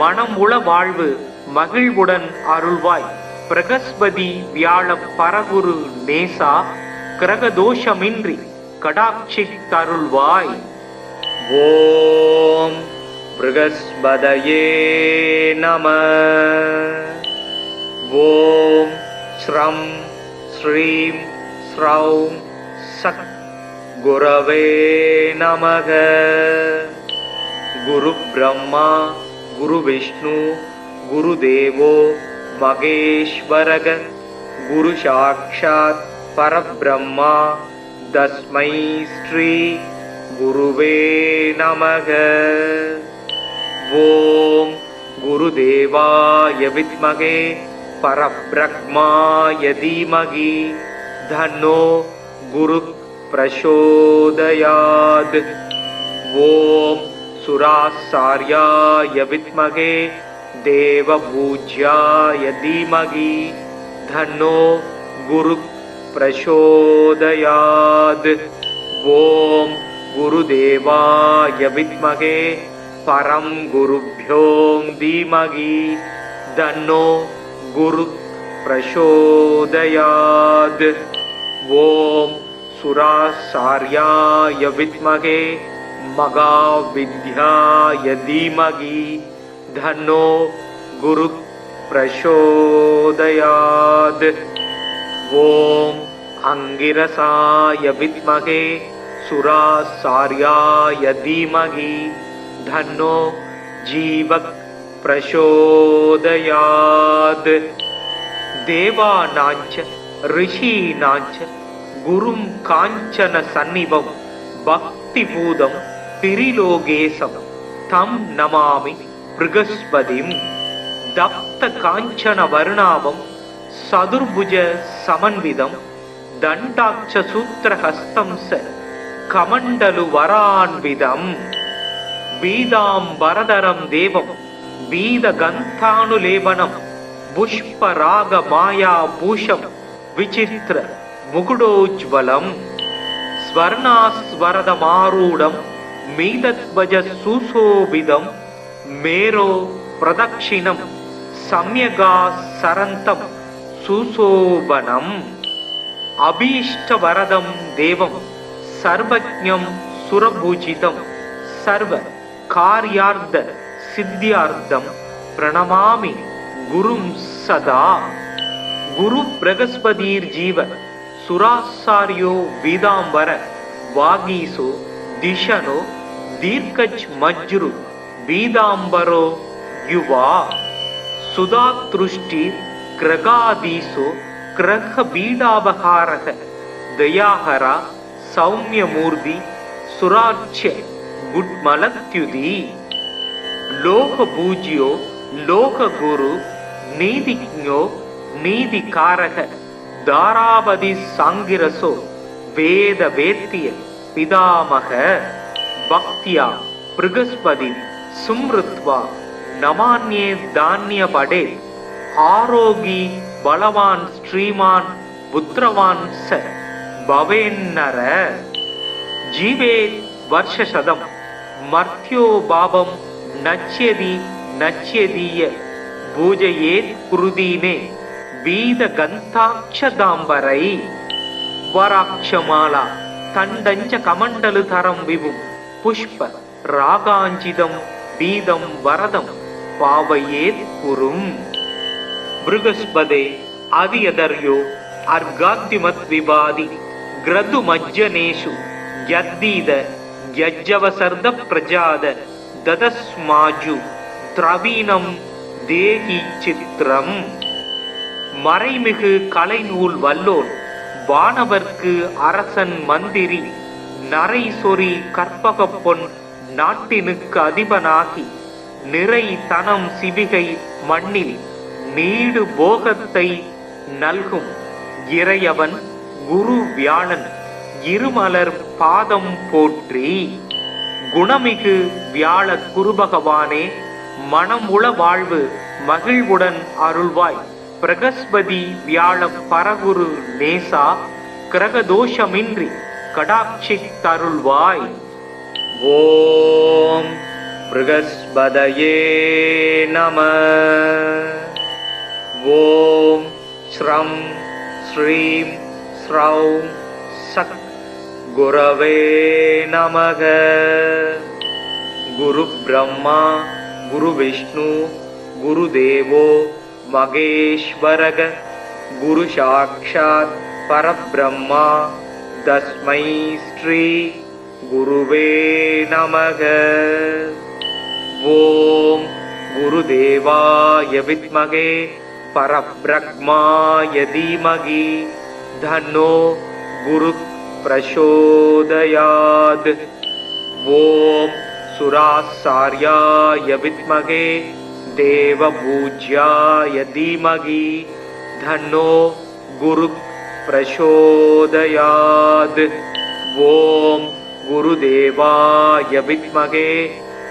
மனம் உள வாழ்வு மகிழ்வுடன் அருள்வாய். பிரகஸ்பதி வியாழ பரகுரு நேசா கிரகதோஷமின்றி கடாட்சித்தருள்வாய். ஓம் ப்ருகஸ்பதயே நம. ஓம் ஸ்ரம் ஸ்ரீம் ஸ்ரௌம் சத் குரவே நமக. குரு பிரம்மா குரு விஷ்ணு குரு தேவோ மகேஸ்வரக. குரு சாக்ஷாத் பரபிரம்மா தஸ்மை ஸ்ரீ குருவே நமக. ஓம் குருதேவாய வித்மகே பரப்ரக்மாய தீமகி தன்னோ குரு பிரசோதயாத். ஓம் சுராசார்யாய வித்மகே தேவபூஜ்யாய தீமகி தன்னோ குரு பிரசோதயாத். ஓம் குருதேவாய வித்மகே பரம் குருப்யோம் தீமகி தன்னோ குரு பிரசோதயாத். ஓம் சுராசார்யாய வித்மகே மகாவித்யாய தீமகி தன்னோ குரு பிரசோதயாத். ஓம் அங்கிரசாய வித்மகே சுராசார்யாய தீமகி தன்னோ ஜீவக் பிரசோதயாத். தேவானாஞ்ச ரிஷீனாஞ்ச குரும் காஞ்சன சந்நிபம் பக்திபூதம் திரிலோகேசம் தம் நமாமி ப்ருகஸ்பதிம். தப்த காஞ்சன வருணாபம் சதுர்புஜ சமன்விதம் தண்டாட்ச சூத்திரஹஸ்தம் ச கமண்டலு வரான்விதம் பீதாம்பரதரம் தேவம் பீத கந்தானுலேபனம் புஷ்பராக மாயா பூஷம் விசித்திர முகுடோஜ்வலம் ஸ்வர்ணாஸ்வரதமாரூடம் மீதத்வஜ சுசோபிதம் மேரோ பிரதக்ஷிணம் சம்யகா சரந்தம் சுசோபனம் அபீஷ்டவரதம் தேவம் சர்வஜ்ஞம் சுரபூஜிதம் சர்வ கார்யார்த்த சித்தியார்த்தம் பிரணமாமி குரும் சதா. குரு பிரகஸ்பதீர் ஜீவ சுராசாரியோ வீதாம்பர வாகீசோ திஷனோ தீர்க்கஜ் மஜ்ரு வீதாம்பரோ யுவா சுதாத்ருஷ்டி கிரகாதீசோ கிரக பீடாபகாரக தயாஹரா சௌமியமூர்த்தி சுராட்ச குட்மலத்யுதி லோக பூஜ்யோ லோக குரு நீதிஜ்ஞோ நீதிகாரக தாராபதி சாங்கிரசோ வேத வேத்திய பிதாமக பக்தியா பிருகஸ்பதி சும்ருத்வா நமான்யே தானிய படே ஆரோகி பலவான் ஸ்ரீமான் புத்திரவான் ச பவேன்னர ஜீவே வர்ஷசதம் மர்த்யோ பாபம் நச்யதி நச்யதீய பூஜையேத் குருதீனே வீத கந்தாட்சதாம்பரை வராட்சமாலா தண்டஞ்ச கமண்டலு தரம் விபும் புஷ்ப ராகாஞ்சிதம் பீதம் வரதம் பாவையேத் குரும். பிருகஸ்பதே அதியதர்யோ அர்காத்திமத் விபாதி கிரது மஜ்ஜனேஷு யத்தீத யஜ்ஜவசர்த பிரஜாத ததஸ்மாஜு திரவீனம் தேகி சித்திரம். மறைமிகு கலைநூல் வல்லோன் வானவர்க்கு அரசன் மந்திரி நரை சொறி கற்பக பொன் நாட்டினுக்கு அதிபனாகி நிறை தனம் சிவிகை மண்ணில் நீடு போகத்தை நல்கும் இறையவன் குரு வியாழன் இருமலர் பாதம் போற்றி. குணமிகு வியாழ குருபகவானே மனமுள வாழ்வு மகிழ்வுடன் அருள்வாய். பிரகஸ்பதி வியாழ பரகுரு நேசா கிரகதோஷமின்றி கடாட்சி தருள்வாய். ஓம் பிருகஸ்பதயே நம. ஓம் ஸ்ரம் ஸ்ரீம் ஸ்ரௌம் சக் குரவே நமக. குரு பிரம்மா குரு விஷ்ணு குரு தேவோ மகேஸ்வரக குரு சாக்ஷாத் பரபிரம்மா தஸ்மை ஸ்ரீ குருவே நமக. ஓம் குருதேவாய வித்மகே பரபிரம்மாய தீமகி தன்னோ குரு பிரசோதயாத். ஓம் சுராசார்யாய வித்மகே தேவபூஜ்யாய தீமகி தன்னோ குரு பிரசோதயாத். ஓம் குருதேவாய வித்மகே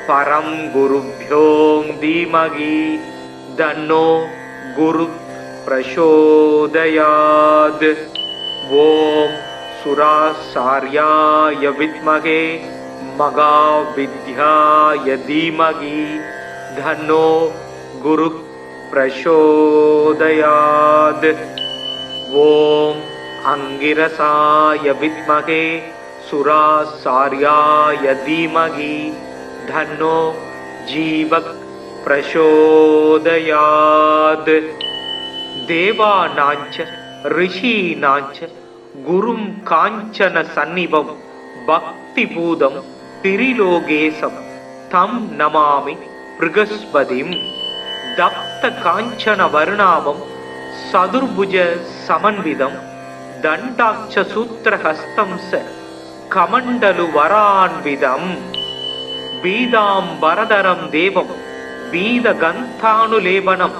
பரம் குருப்யோ தீமகி தன்னோ குரு பிரசோதயாத். ஓம் சுராசார்யாய வித்மகே மகாவித்யாய தீமகி தன்னோ குரு பிரசோதயாத். ஓம் அங்கிரசாய வித்மகே சுராசார்யாய தீமகி தன்னோ ஜீவக் பிரசோதயாத். தேவானாஞ்ச ரிஷீனாஞ்ச குரும் காஞ்சன சந்நிபம் பக்தி பூதம் திரிலோகேசம் தம் நமாமி பிருகஸ்பதிம். தப்த காஞ்சன வருணாமம் சதுர்புஜ சமன்விதம் தண்டாட்ச சூத்திரஹஸ்தம் ச கமண்டலு வரான்விதம் பீதாம்பரதரம் தேவம் பீத கந்தானுலேபனம்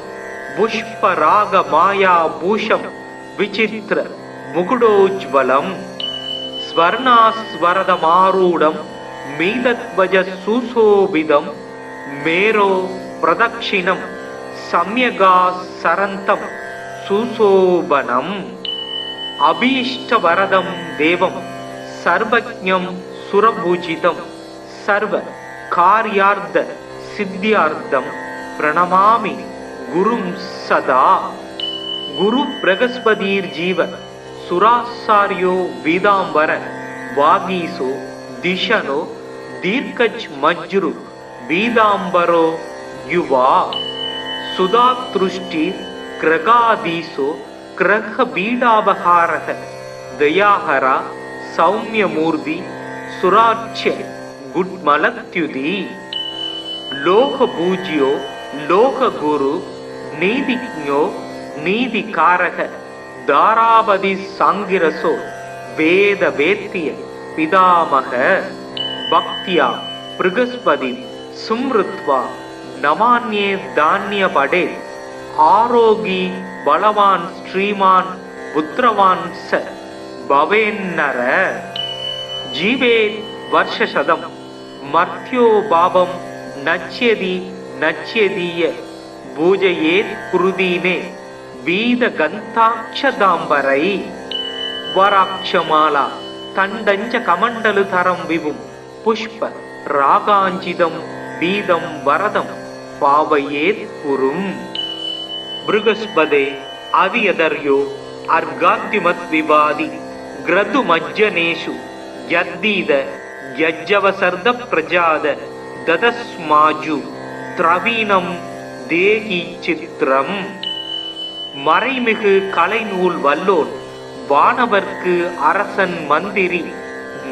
புஷ்பராக மாயா பூஷம் விசித்திர मुकुडोज्ज्वलम् स्वर्णास्वरदमारूढम् मीतध्वज सुशोभितम् मेरो प्रदक्षिणम् सम्यगासरन्तम् सुशोभनम् अभीष्टवरदं देवं सर्वज्ञं सुरभूजितं सर्व कार्यार्थ सिद्ध्यार्थं प्रणमामि गुरुं सदा। गुरु बृहस्पतिर्जीव सुरासार्यो वेदांबर वागीसो दिशनो दीर्घज मज्रु वेदांबरो युवा सुधातृष्टि ग्रगादीसो ग्रह बीडाबहारः दयाहरा सौम्यमूर्ति सुराच्य गुड्मलत्युदी लोकपूज्यो लोकगुरु नीतिज्ञो नीतिकारः दारावधि सांगिरसो वेद वेत्य पितामह भक्त्या बृहस्पति सुमृत्वा नमान्ये धान्य पडे आरोगी बलवान श्रीमान पुत्रवान स भवेन्नर जीवे वर्षशतम मर्त्यो भावम नच्यति नच्यदीय पूजयेत् कुरुदीने वीद गन्ताक्षदाम्बरै वराक्षमाला तण्डञ्च कमण्डलुतरं विभुं पुष्प रागाञ्जितं वीदं वरदं पावयेत् कुरुम्। बृहस्पते अवियदर्यो अर्गाद्युमद्विवादि ग्रतुमज्जनेषु यद्दीद यज्जवसर्द प्रजाद ददस्माजु द्रवीणं தேகி சித்திரம் மறைமிகு கலைநூல் வல்லோன் வானவர்க்கு அரசன் மந்திரி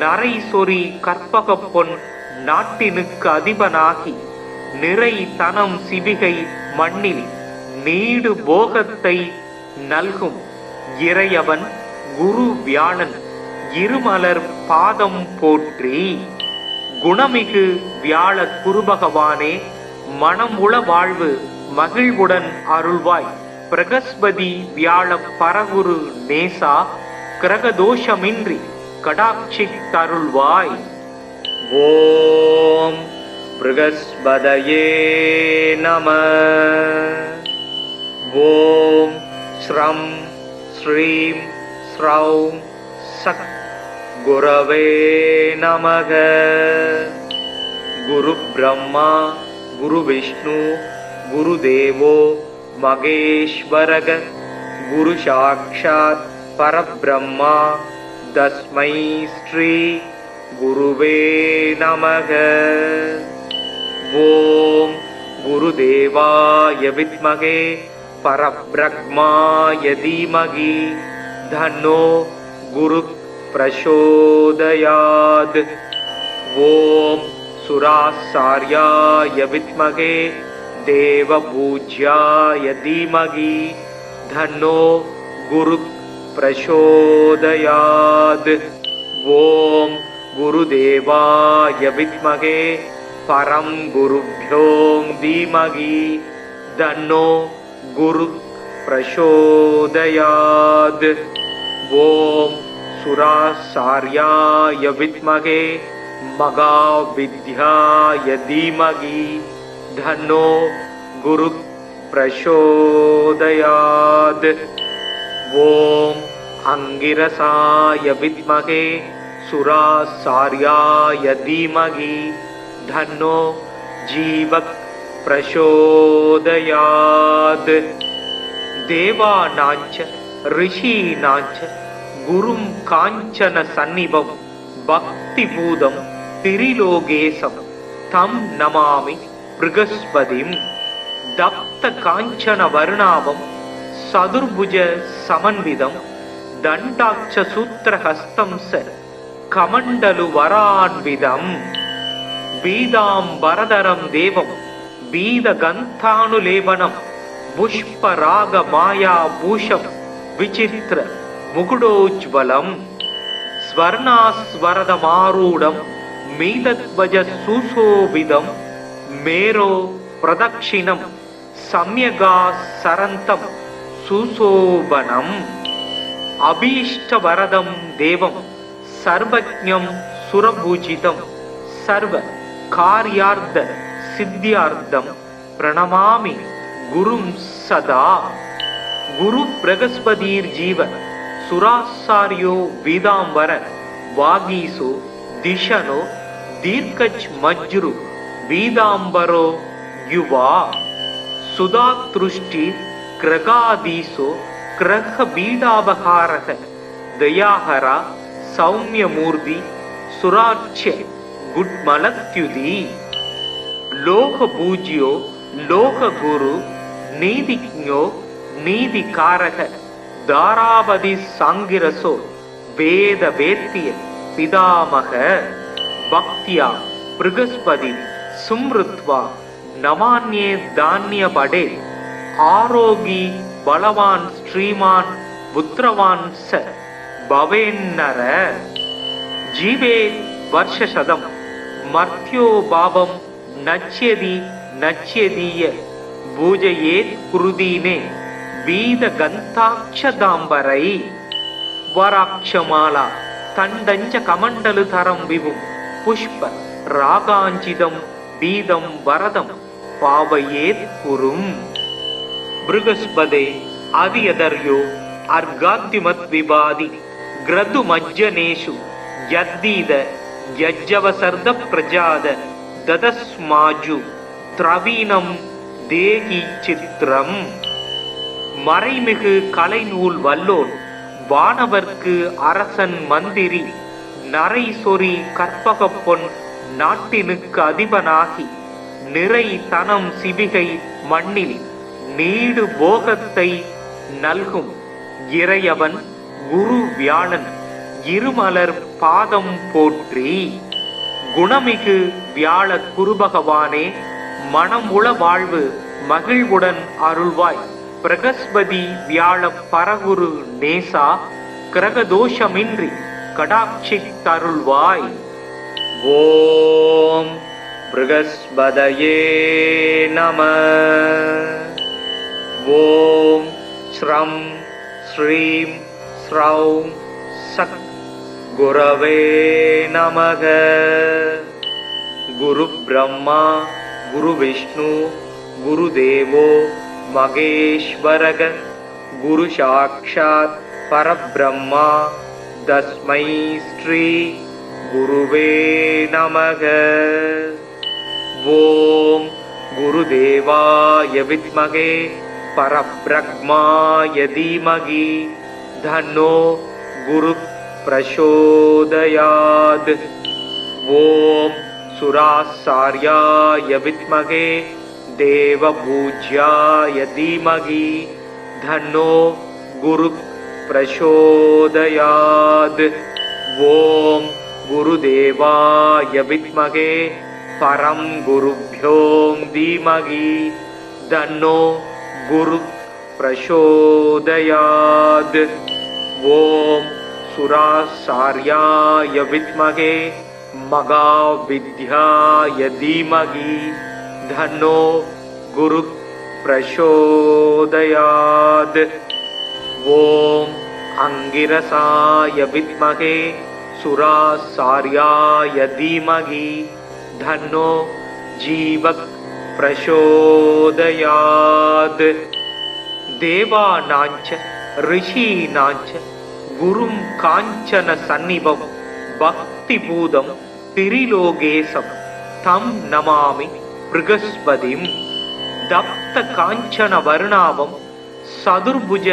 நரை சொறி கற்பக பொன் நாட்டினுக்கு அதிபனாகி நிறை தனம் சிவிகை மண்ணில் நீடு போகத்தை நல்கும் இறையவன் குரு வியாழன் இருமலர் பாதம் போற்றி. குணமிகு வியாழ குருபகவானே மனமுள வாழ்வு மகிழ்வுடன் அருள்வாய். பிரகஸ்பதி வியாழ பரகுரு நேசா கிரகதோஷமின்றி கடாட்சித்தருள்வாய். ஓம் ப்ருகஸ்பதயே நம. ஓம் ஸ்ரம் ஸ்ரீம் ஸ்ரௌம் சக் குரவே நமக. குரு பிரம்மா குரு விஷ்ணு குரு தேவோ மகேஸ்வரக. குரு சாக்ஷாத் பரபிரம்மா தஸ்மை ஸ்ரீ குருவே நமக. ஓம் குருதேவாய வித்மகே பரபிரம்மாய தீமகி தன்னோ குரு பிரசோதயாத். ஓம் சுராசார்யாய வித்மகே தேவபூஜ்யாய தீமகி தன்னோ குரு பிரசோதயாத். ஓம் குருதேவாய வித்மகே பரம் குருப்யோ தீமகி தன்னோ குரு பிரசோதயாத். ஓம் சுராசார்யாய வித்மகே மகாவித்யாய தீமகி தன்னோ குரு பிரசோதயாத். ஓம் அங்கிரசாய வித்மகே சுராசார்யாய தீமகி தன்னோ ஜீவக் பிரசோதயாத். தேவானாஞ்ச ரிஷீனாஞ்ச குரும் காஞ்சன சந்நிபம் பக்திபூதம் திரிலோகேசம் தம் நமாமி ப்ருகஸ்பதிம். தப்த காஞ்சன வர்ணாபம் சதுர்புஜ சமன்விதம் தண்டாட்ச சூத்திரஹஸ்தம் ச கமண்டலு வரான்விதம். பீதாம்பரதரம் தேவம் பீத கந்தானுலேபனம் புஷ்பராக மாயா பூஷம் விசித்திர முகுடோஜ்வலம். ஸ்வர்ணாஸ்வரதமாரூடம் மீதத்வஜ சுசோபிதம் மேரோ பிரதக்ஷிணம் சம்யகா சரந்தம் சுசோபனம். அபீஷ்டவரதம் தேவம் சர்வஜ்ஞம் சுரபூஜிதம் சர்வ காரியார்த்த சித்தியார்த்தம் பிரணமாமி குரும் சதா. குரு பிரகஸ்பதீர் ஜீவ சுராசாரியோ வீதாம்பர வாகீசோ திஷனோ தீர்க்கச் மஜ்ரு வீதாம்பரோ யுவா சுதாத்ருஷ்டி கிரகாதீசோ கிரக பீடாபகாரக தயாஹரா சௌமியமூர்த்தி சுராட்சிய குட்மலத்யுதி லோக பூஜ்யோ லோக குரு நீதிஜ்ஞோ நீதிகாரக தாராபதி சாங்கிரசோ வேத வேத்திய பிதாமக பக்தியா பிருகஸ்பதி சும்ருத்வா நமான்யே தானிய படே ஆரோகி பலவான் ஸ்ரீமான் புத்திரவான் ச பவேன்னர ஜீவே வருஷசதம் மர்த்யோ பாவம் நச்யதி நச்யதீய பூஜையேத் குருதீனே வீத கந்தாட்சதாம்பரை வராட்சமாலா தண்டஞ்ச கமண்டலு தரம் விவும் புஷ்ப ராகாஞ்சிதம் பீதம் வரதம் பாவையேத் குரும். பிருகஸ்பதே அதியதர்யோ அர்காத்திமத் விபாதி கிரது மஜ்ஜனேஷு யத்தீத யஜ்ஜவசர்த பிரஜாத ததஸ்மாஜு திரவீனம் தேகி சித்திரம். மறைமிகு கலைநூல் வல்லோன் வானவர்க்கு அரசன் மந்திரி நரை சொறி கற்பக பொன் நாட்டினுக்கு அதிபனாகி நிறை தனம் சிவிகை மண்ணில் நீடு போகத்தை நல்கும் இறையவன் குரு வியாழன் இருமலர் பாதம் போற்றி. குணமிகு வியாழ குருபகவானே மனம் உள வாழ்வு மகிழ்வுடன் அருள்வாய். பிரகஸ்பதி வியாழ பரகுரு நேசா கிரகதோஷமின்றி கடாட்சி தருள்வாய். ஓம் பிருகஸ்பதயே நம. ஓம் ஸ்ரம் ஸ்ரீம் ஸ்ரௌம் சத் குரவே நமக. குரு பிரம்மா குரு விஷ்ணு குரு தேவோ மகேஸ்வரக குரு சாக்ஷாத் பரபிரம்மா தஸ்மை ஸ்ரீ குருவே நமக. ஓம் குருதேவாய வித்மகே பரபிரம்மாய தீமகி தன்னோ குரு பிரசோதயாத். ஓம் சுராசார்யாய வித்மகே தேவபூஜ்யாய தீமகி தன்னோ குரு பிரசோதயாத். ஓம் குருதேவாய வித்மகே பரம் குருப்யோ தீமகி தன்னோ குரு பிரசோதயாத். ஓம் சுராசார்யாய வித்மகே மகாவித்யாய தீமகி தன்னோ குரு பிரசோதயாத். ஓம் அங்கிரசாய வித்மகே சுராசார்யாய தீமகி தன்னோ ஜீவக் பிரசோதயாத். தேவானாஞ்ச ரிஷீனாஞ்ச குரும் காஞ்சன சந்நிபம் பக்தி பூதம் திரிலோகேசம் தம் நமாமி பிருகஸ்பதிம். தப்த காஞ்சன வருணாவம் சதுர்புஜ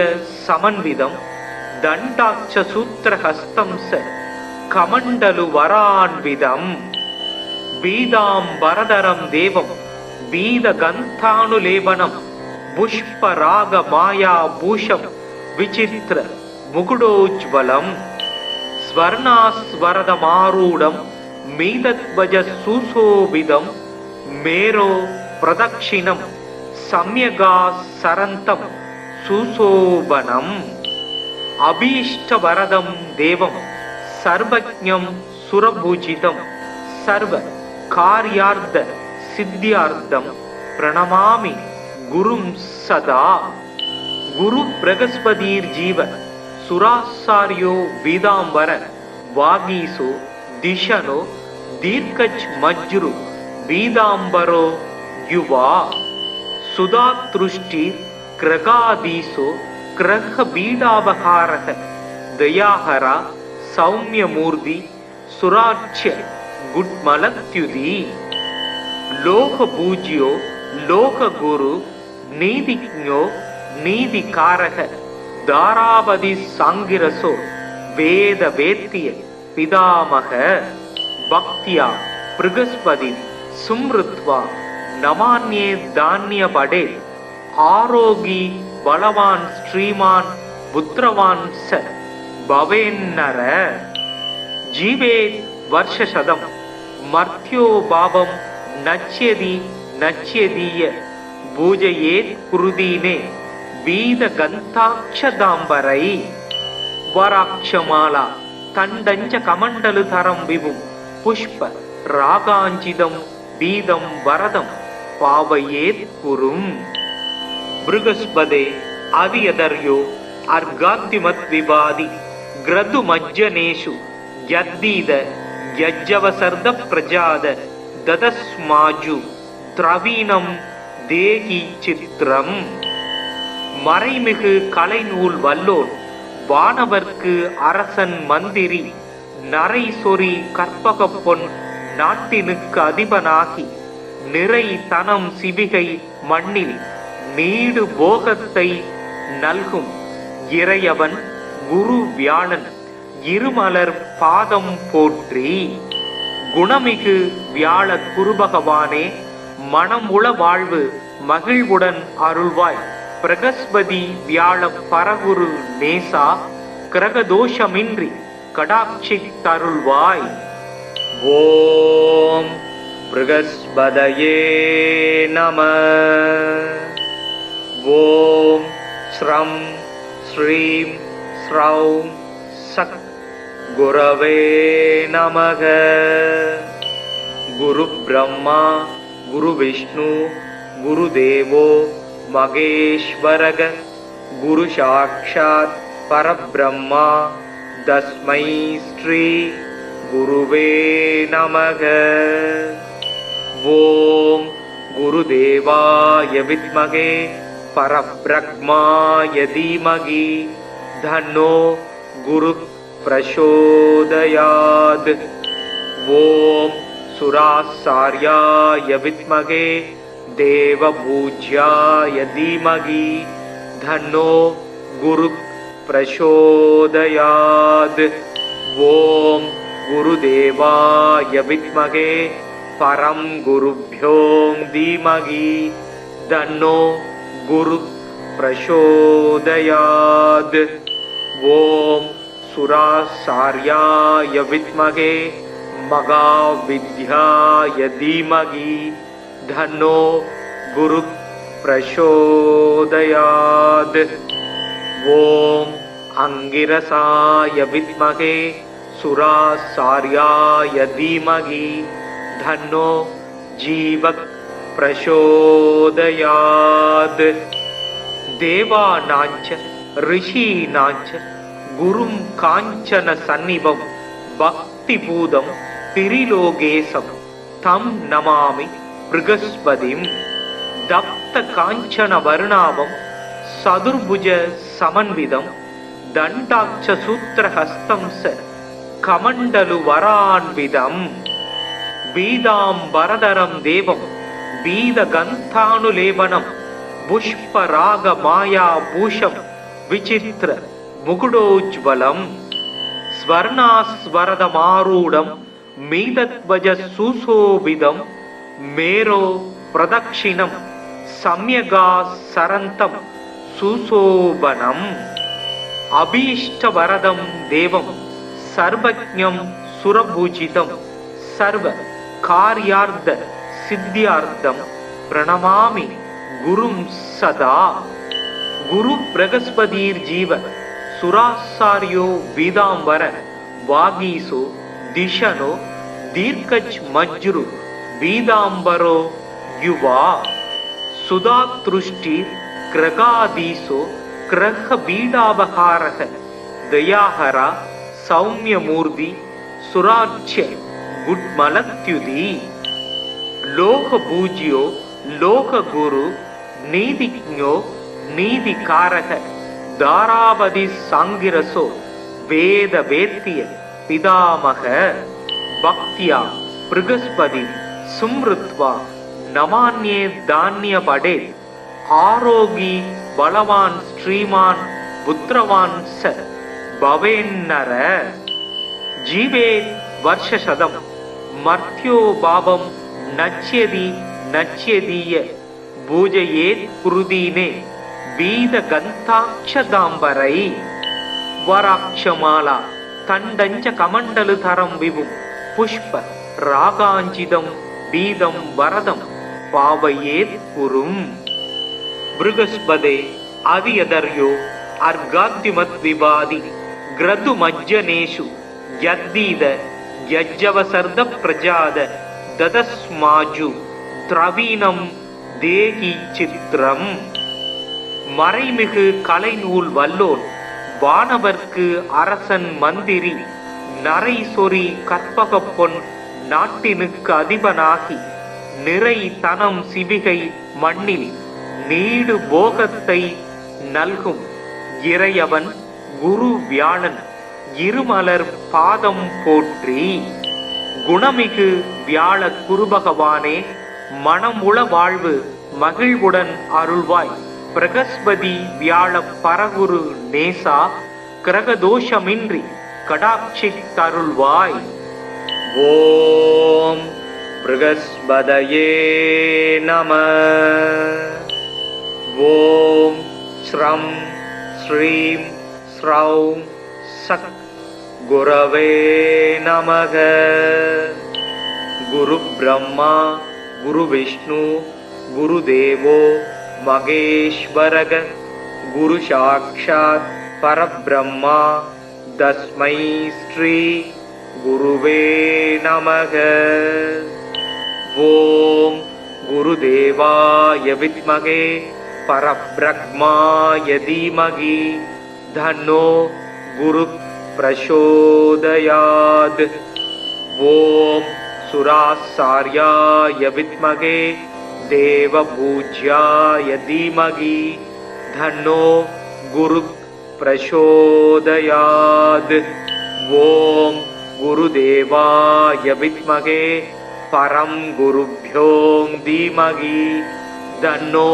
சமன்விதம் தண்டாட்ச சூத்திரஹஸ்தம் ச கமண்டலு வரான்விதம். பீதாம்பரதரம் தேவம் பீத கந்தானுலேபனம் புஷ்பராக மாயா பூஷம் விசித்திர முகுடோஜ்வலம். ஸ்வர்ணாஸ்வரதமாரூடம் மீதத்வஜ சுசோபிதம் மேரோ பிரதக்ஷிணம் சம்யகா சரந்தம் சுசோபனம். அபீஷ்டவரதம் தேவம் சர்வஜ்ஞம் சுரபூஜிதம் சர்வ காரியார்த்த சித்தியார்த்தம் பிரணமாமி குரும் சதா. குரு பிரகஸ்பதீர் ஜீவ सुरासार्यो वीदांबर वागीसो दिशनो दीर्घच मज्रु वीदांबरो युवा सुधातृष्टि क्रगादीसो क्रह बीडावहारः दयाहरा सौम्यमूर्ति सुराच्य गुड्मलत्युदी लोक पूज्यो लोक गुरु नीतिज्ञो नीतिकारः दारावधि सांगिरसो वेद वेत्य पितामह भक्त्या बृहस्पति सुमृत्वा नमान्ये धान्य पडे आरोगी बलवान श्रीमान पुत्रवान स भवेन्नर जीवे वर्षशतम मर्त्यो भावम नच्यति नच्यदीय पूजयेत् कुरुदीने वीद गन्ताक्षदाम्बरै वराक्षमाला तण्डञ्च कमण्डलुधरं विभुं पुष्प रागाञ्चितं बीदं वरदं पावयेत् कुरुम् बृहस्पते अवियदर्यो अर्गाद्युमद्विवादि ग्रदुमज्जनेषु यद्दीद यज्जवसर्द प्रजाद ददस्माजु திரவீனம் தேகி சித்திரம் மறைமிகு கலைநூல் வல்லோன் வானவர்க்கு அரசன் மந்திரி நரை சொறி கற்பக பொன் நாட்டினுக்கு அதிபனாகி நிறை தனம் சிவிகை மண்ணில் நீடு போகத்தை நல்கும் இறையவன் குரு வியாழன் இருமலர் பாதம் போற்றி. குணமிகு வியாழ குருபகவானே மனம் உள வாழ்வு மகிழ்வுடன் அருள்வாய். பிரகஸ்பதி வியாழ பரகுரு நேசா கிரகதோஷமின்றி கடாட்சி தருள்வாய். ஓம் பிரகஸ்பதயே நம. ஓம் ஸ்ரம் ஸ்ரீம் ஸ்ரௌம் சக் குரவே நமக. குரு பிரம்மா குரு விஷ்ணு குரு தேவோ மகேஸ்வரக. குரு சாக்ஷாத் பரபிரம்மா தஸ்மை ஸ்ரீ குருவே நமக. ஓம் குருதேவாய வித்மகே பரபிரம்மாய தீமகி தன்னோ குரு பிரசோதயாத். ஓம் சுராசார்யாய வித்மகே தேவபூஜ்யாய தீமகி தன்னோ குரு பிரசோதயாத். ஓம் குருதேவாய வித்மகே பரம் குருப்யோம் தீமகி தன்னோ குரு பிரசோதயாத். ஓம் சுராசார்யாய வித்மகே மகாவித்யாய தீமகி தன்னோ குரு பிரசோதயாத். ஓம் அங்கிரசாய வித்மகே சுராசார்யாய தீமகி தன்னோ ஜீவக் பிரசோதயாத். தேவானாஞ்ச ரிஷீனாஞ்ச குரும் காஞ்சன சந்நிபம் பக்தி பூதம் திரிலோகேசம் தம் நமாமி ப்ருகஸ்பதிம். தப்த காஞ்சன வருணாபம் சதுர்புஜ சமன்விதம் தண்டாட்ச சூத்திரஹஸ்தம் ச கமண்டலு வரான்விதம். பீதாம்பரதரம் தேவம் பீத கந்தானுலேபனம் புஷ்பராக மாயா பூஷம் விசித்திர முகுடோஜ்வலம். ஸ்வர்ணாஸ்வரதமாரூடம் மீதத்வஜ சுசோபிதம் மேரோ பிரதக்ஷிணம் சம்யகா சரந்தம் சுசோபனம். அபீஷ்டவரதம் தேவம் சர்வஜ்ஞம் சுரபூஜிதம் சர்வ கார்யார்த்த சித்தியார்த்தம் பிரணமாமி குரும் சதா. குரு பிரகஸ்பதீர் ஜீவ சுராசார்யோ வீதாம்பர வாகீசோ திஷனோ தீர்க்கச் மஜ்ரு வீதாம்பரோ யுவா சுதாத்ருஷ்டி கிரகாதீசோ கிரக பீடாபகாரக दयाहरा सौम्यमूर्ति सुराच्य गुड्मलत्युदी लोक पूज्यो लोक गुरु नीतिज्ञो नीतिकारक दारावधि सांगिरसो वेद वेत्य पितामह भक्त्या बृहस्पति सुमृत्वा नमान्ये धान्य पडे आरोगी बलवान श्रीमान पुत्रवान स भवेन्नर जीवे वर्षशतम मर्त्यो भावम नच्यति नच्यदीय पूजयेत् कुरुदीने வீத கந்தாட்சதாம்பரை வராட்சமாலா தண்டஞ்ச கமண்டலு தரம் விபும் புஷ்ப ராகாஞ்சிதம் வீதம் வரதம் பாவையேத் குரும் பிருகஸ்பதே அதியதர்யோ அர்காத்திமத் விவாதி கிரது மஜ்ஜனேஷு யத்தீத யஜ்ஜவசர்த பிரஜாத ததஸ்மாஜு திரவீணம் தேகி சித்திரம் மறைமிகு கலைநூல் வல்லோன் வானவர்க்கு அரசன் மந்திரி நரை சொறி கற்பக பொன் நாட்டினுக்கு அதிபனாகி நிறை தனம் சிவிகை மண்ணில் நீடு போகத்தை நல்கும் இறையவன் குரு வியாழன் இருமலர் பாதம் போற்றி. குணமிகு வியாழ குருபகவானே மனமுள வாழ்வு மகிழ்வுடன் அருள்வாய். பிரகஸ்பதி வியாழ பரகுரு நேசா கிரகதோஷமின்றி கடாட்சி தருள்வாய். ஓம் பிரகஸ்பதயே நம. ஓம் ஸ்ரம் ஸ்ரீம் ஸ்ரௌம் சக் குரவே நமக. குரு பிரம்மா குரு விஷ்ணு குரு தேவோ மகேஸ்வரக. குரு சாக்ஷாத் பரபிரம்மா தஸ்மை ஸ்ரீ குருவே நமக. ஓம் குருதேவாய வித்மகே பரபிரம்மாய தீமகி தன்னோ குரு பிரசோதயாத். ஓம் சுராசார்யாய வித்மகே தேவபூஜ்யாய தீமகி தன்னோ குரு பிரசோதயாத். ஓம் குருதேவாய வித்மகே பரம் குருப்யோ தீமகி தன்னோ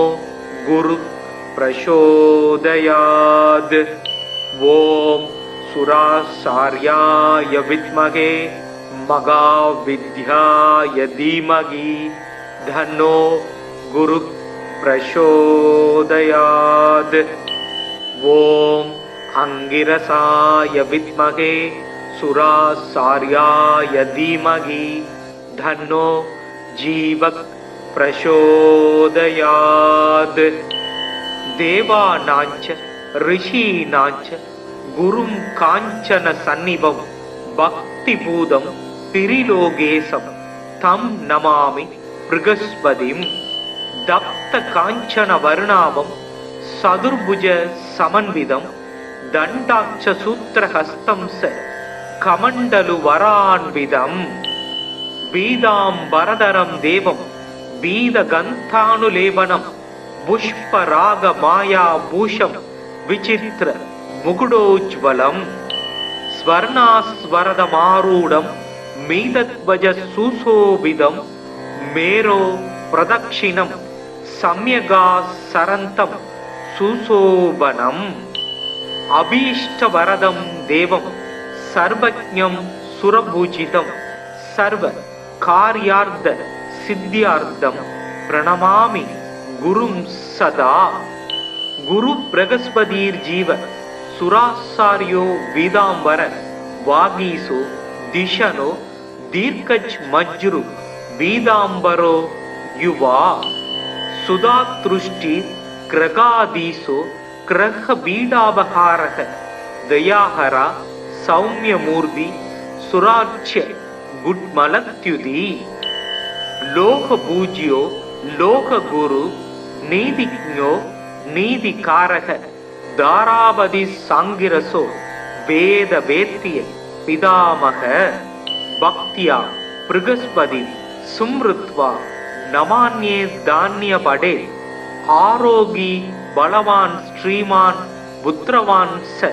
குரு பிரசோதயாத். ஓம் சுராசார்யாய வித்மகே மகாவித்யாய தீமகி தன்னோ குரு பிரசோதயாத். ஓம் அங்கிரசாய வித்மகே சுராசார்யாய தீமகி தன்னோ ஜீவக் பிரசோதயாத். தேவானாஞ்ச ரிஷீனாஞ்ச குரும் காஞ்சன சந்நிபம் பக்தி பூதம் திரிலோகேசம் தம் நமாமி பிருகஸ்பதிம். தப்த காஞ்சன வருணாவம் சதுர்புஜ சமன்விதம் தண்டாட்ச சூத்திரஹஸ்தம் ச கமண்டலு வரான்விதம். பீதாம்பரதரம் தேவம் பீத கந்தானுலேபனம் புஷ்பராக மாயா பூஷம் விசித்திர முகுடோஜ்வலம். ஸ்வர்ணாஸ்வரதமாரூடம் மீதத்வஜ சுசோபிதம் மேரோ பிரதக்ஷிணம் சம்யகா சரந்தம் சுசோபனம். அபீஷ்டவரதம் தேவம் சர்வஜ்ஞம் சுரபூஜிதம் சர்வ கார்யார்த்த சித்தியார்த்தம் பிரணமாமி குரும் சதா. குரு பிரகஸ்பதீர் ஜீவ சுராசாரியோ வீதாம்பர வாகீசோ திஷனோ தீர்க்கஜ் மஜ்ரு வீதாம்பரோ யுவா. சுதாத்ருஷ்டி கிரகாதீசோ கிரக பீடாபகாரக தயாஹரா சௌமியமூர்த்தி சுராட்சிய குட்மலத்யுதி. லோக பூஜ்யோ லோக குரு நீதிஜ்ஞோ நீதிகாரக தாராபதி சாங்கிரசோ வேத வேத்திய பிதாமக பக்தியா பிருகஸ்பதி சும்ருத்வா நமான்யே தானிய படே ஆரோகி பலவான் ஸ்ரீமான் புத்திரவான் ச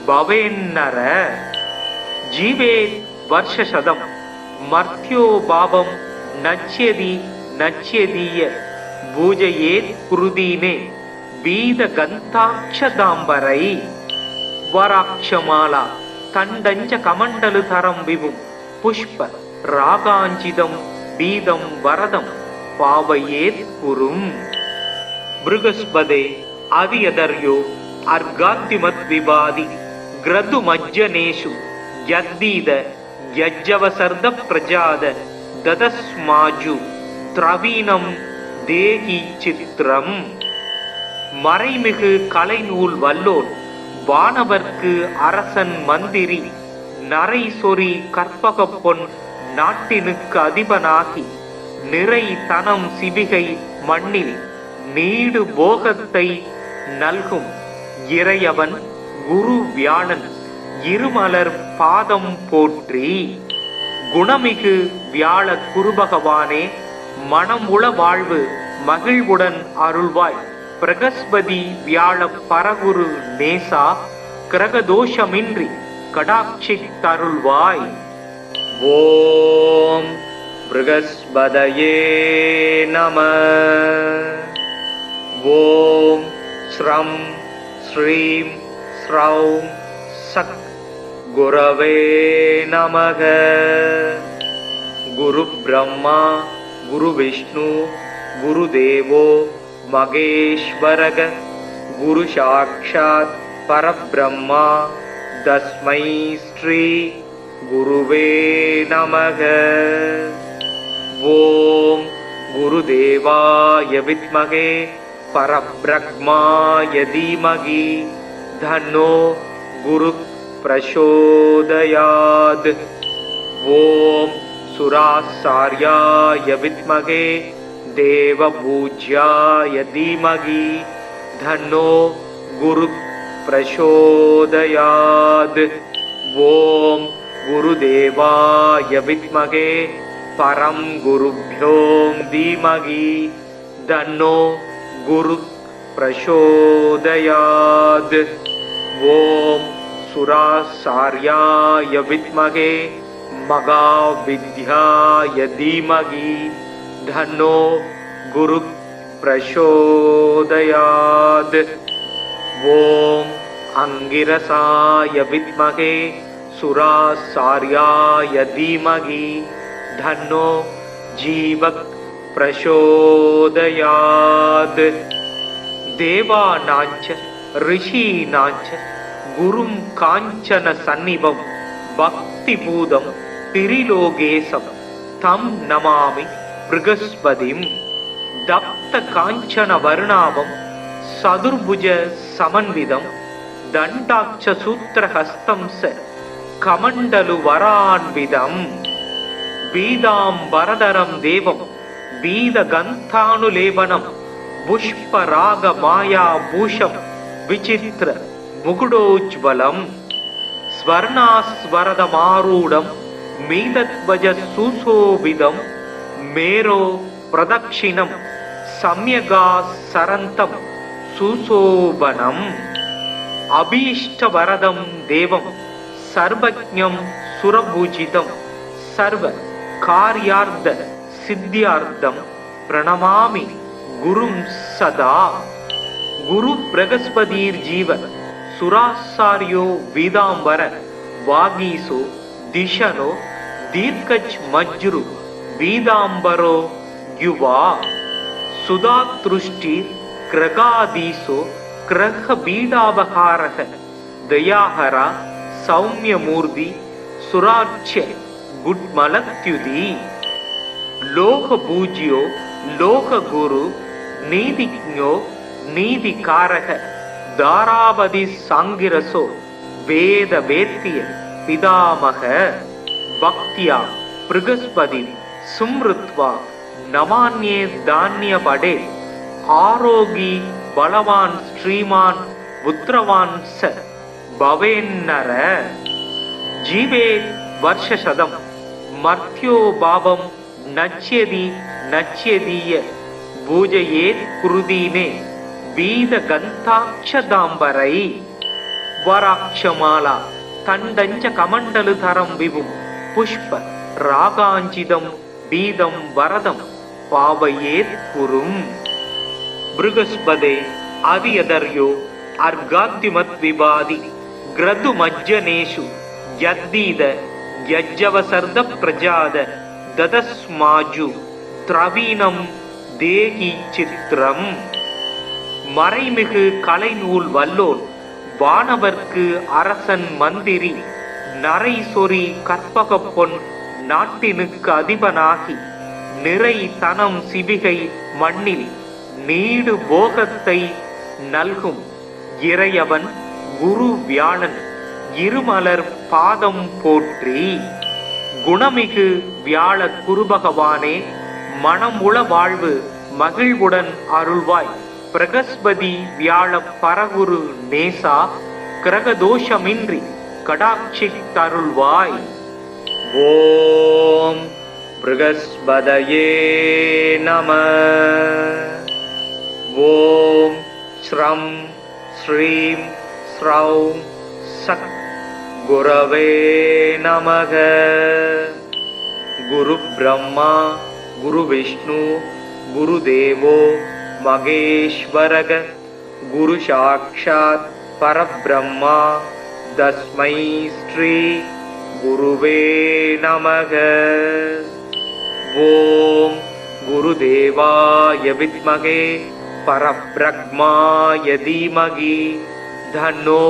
பவேன்னர ஜீவே வர்ஷசதம் மர்த்யோ பாவம் நச்யதி நச்யதீய பூஜையேத் குருதீனே வீத கந்தாட்சதாம்பரை வராட்சமாலா தண்டஞ்ச கமண்டலு தரம் விபும் புஷ்ப ராகாஞ்சிதம் பீதம் வரதம் பாவையேத் குரும். பிருகஸ்பதே அதியதர்யோ அர்காத்திமத் விவாதி கிரது மஜ்ஜனேஷு யத்தீத யஜ்ஜவசர்த பிரஜாத ததஸ்மாஜு திரவீனம் தேகி சித்திரம். மறைமிகு கலைநூல் வல்லோன் வானவர்க்கு அரசன் மந்திரி நரை சொறி கற்பக பொன் நாட்டினுக்கு அதிபனாகி நிறை தனம் சிவிகை மண்ணில் நீடு போகத்தை நல்கும் இறையவன் குரு வியாழன் இருமலர் பாதம் போற்றி. குணமிகு வியாழ குருபகவானே மனமுள வாழ்வு மகிழ்வுடன் அருள்வாய். பிரகஸ்பதி வியாழ பரகுரு நேசா கிரகதோஷமின்றி கடாட்சி தருள்வாய். ஓம் பிருகஸ்பதயே நம. ஓம் ஸ்ரம் ஸ்ரீம் ஸ்ரௌம் சக் குரவே நமக. குரு பிரம்மா குரு விஷ்ணு குரு தேவோ மகேஸ்வரக குரு சாக்ஷாத் பரபிரம்மா தஸ்மை ஸ்ரீ குருவே நமக. ஓம் குருதேவாய வித்மகே பரபிரம்மாய தீமகி தன்னோ குரு பிரசோதயாத். ஓம் சுராசார்யாய வித்மகே தேவபூஜ்யாய தீமகி தன்னோ குரு பிரசோதயாத். ஓம் குருதேவாய வித்மகே பரம் குருப்யோ தீமகி தன்னோ குரு பிரசோதயாத். ஓம் சுராசார்யாய வித்மகே மகாவித்யாய தீமகி தன்னோ குரு பிரசோதயாத். ஓம் அங்கிரசாய வித்மகே சுராசார்யாய தீமகி தன்னோ ஜீவக் பிரசோதயாத். தேவானாஞ்ச ரிஷீனாஞ்ச குரும் காஞ்சன சந்நிபம் பக்தி பூதம் திரிலோகேசம் தம் நமாமி பிருகஸ்பதிம். தப்த காஞ்சன வர்ணாபம் சதுர்புஜ சமன்விதம் தண்டாட்ச சூத்திரஹஸ்தம் ச கமண்டலு வரான்விதம். பீதாம்பரதரம் தேவம் பீத கந்தானுலேபனம் புஷ்பராக மாயா பூஷம் விசித்திர முகுடோஜ்வலம். ஸ்வர்ணாஸ்வரதமாரூடம் மீதத்வஜ சுசோபிதம் மேரோ பிரதக்ஷிணம் சம்யகா சரந்தம் சுசோபனம். அபீஷ்டவரதம் தேவம் சர்வஜ்ஞம் சுரபூஜிதம் சர்வ கார்யார்த்த சித்தியார்த்தம் பிரணமாமி குரும் சதா. குரு பிரகஸ்பதீர் ஜீவ சுராசாரியோ வீதாம்பர வாகீசோ திஷனோ தீர்க்கச் மஜ்ரு வீதாம்பரோ யுவா. சுதாத்ருஷ்டி கிரகாதீசோ கிரக பீடாபகாரக தயாஹரா சௌமியமூர்த்தி சுராட்சிய குட்மலத்யுதி. லோக பூஜ்யோ லோக குரு நீதிஜ்ஞோ நீதிகாரக தாராபதி சாங்கிரசோ வேத வேத்திய பிதாமக பக்தியா பிருகஸ்பதி சும்ருத்வா நமான்யே தானிய படே ஆரோகி பலவான் ஸ்ரீமான் புத்திரவான் ச भवेन्नर जीवेत् वर्षशतं मर्त्यो भावं नच्यति नच्यदीय பூஜையேத் குருதீனே வீதகந்தாட்சதாம்பரை வராட்சமாலா தண்டஞ்ச கமண்டலு தரம் விபும் புஷ்ப ராகாஞ்சிதம் பீதம் வரதம் பாவையேத் குரும் பிருகஸ்பதே அதியதர்யோ அர்காத்திமத் விபாதி கிரது மஜ்ஜனேஷு யத்தீத யஜ்ஜவசர்த பிரஜாத ததஸ்மாஜு திரவீனம் தேகி சித்திரம் மறைமிகு கலைநூல் வல்லோல் வானவர்க்கு அரசன் மந்திரி நரை சொறி கற்பக பொன் நாட்டினுக்கு அதிபனாகி நிறை தனம் சிவிகை மண்ணில் நீடு போகத்தை நல்கும் இறையவன் குரு வியாழன் இருமலர் பாதம் போற்றி. குணமிகு வியாழ குரு பகவானே, மனமுள வாழ்வு மகிழ்வுடன் அருள்வாய். பிரகஸ்பதி வியாழ பரகுரு நேசா, கிரகதோஷமின்றி கடாட்சி தருள்வாய். ஓம் பிருகஸ்பதயே நம. ஓம் ஸ்ரம் ஸ்ரீம் ஸ்ரௌம் சத் குரவே நமக. குரு பிரம்மா குரு விஷ்ணு குரு தேவோ மகேஸ்வரக. குரு சாக்ஷாத் பரபிரம்மா தஸ்மை ஸ்ரீ குருவே நமக. ஓம் குருதேவாய வித்மகே பரப்ரக்மாய தீமகி தன்னோ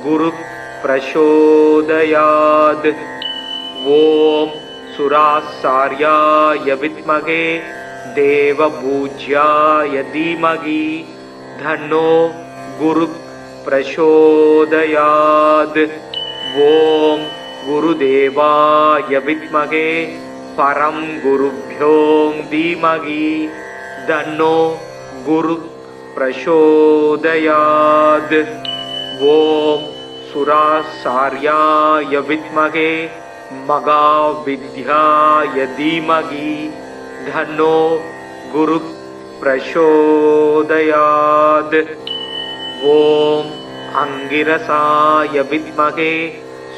குரு பிரசோதயாத். ஓம் சுராசார்யாய வித்மகே தேவபூஜ்யாய தீமகி தன்னோ குரு பிரசோதயாத். ஓம் குருதேவாய வித்மகே பரம் குருப்யோ தீமகி தன்னோ குரு பிரசோதயாத். ஓம் சுராசார்யாய வித்மகே மகாவித்யாய தீமகி தன்னோ குரு பிரசோதயாத். ஓம் அங்கிரசாய வித்மகே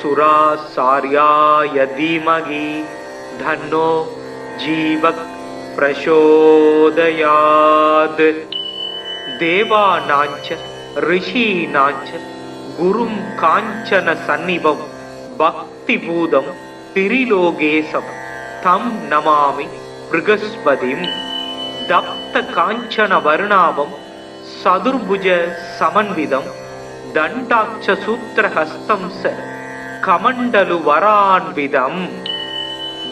சுராசார்யாய தீமகி தன்னோ ஜீவக் பிரசோதயாத். தேவானாஞ்ச ரிஷீனாஞ்ச குரும் காஞ்சன சந்நிபம் பக்தி பூதம் திரிலோகேசம் தம் நமாமி பிருகஸ்பதிம். தப்த காஞ்சன வருணாபம் சதுர்புஜ சமன்விதம் தண்டாட்ச சூத்திரஹஸ்தம் ச கமண்டலு வரான்விதம்.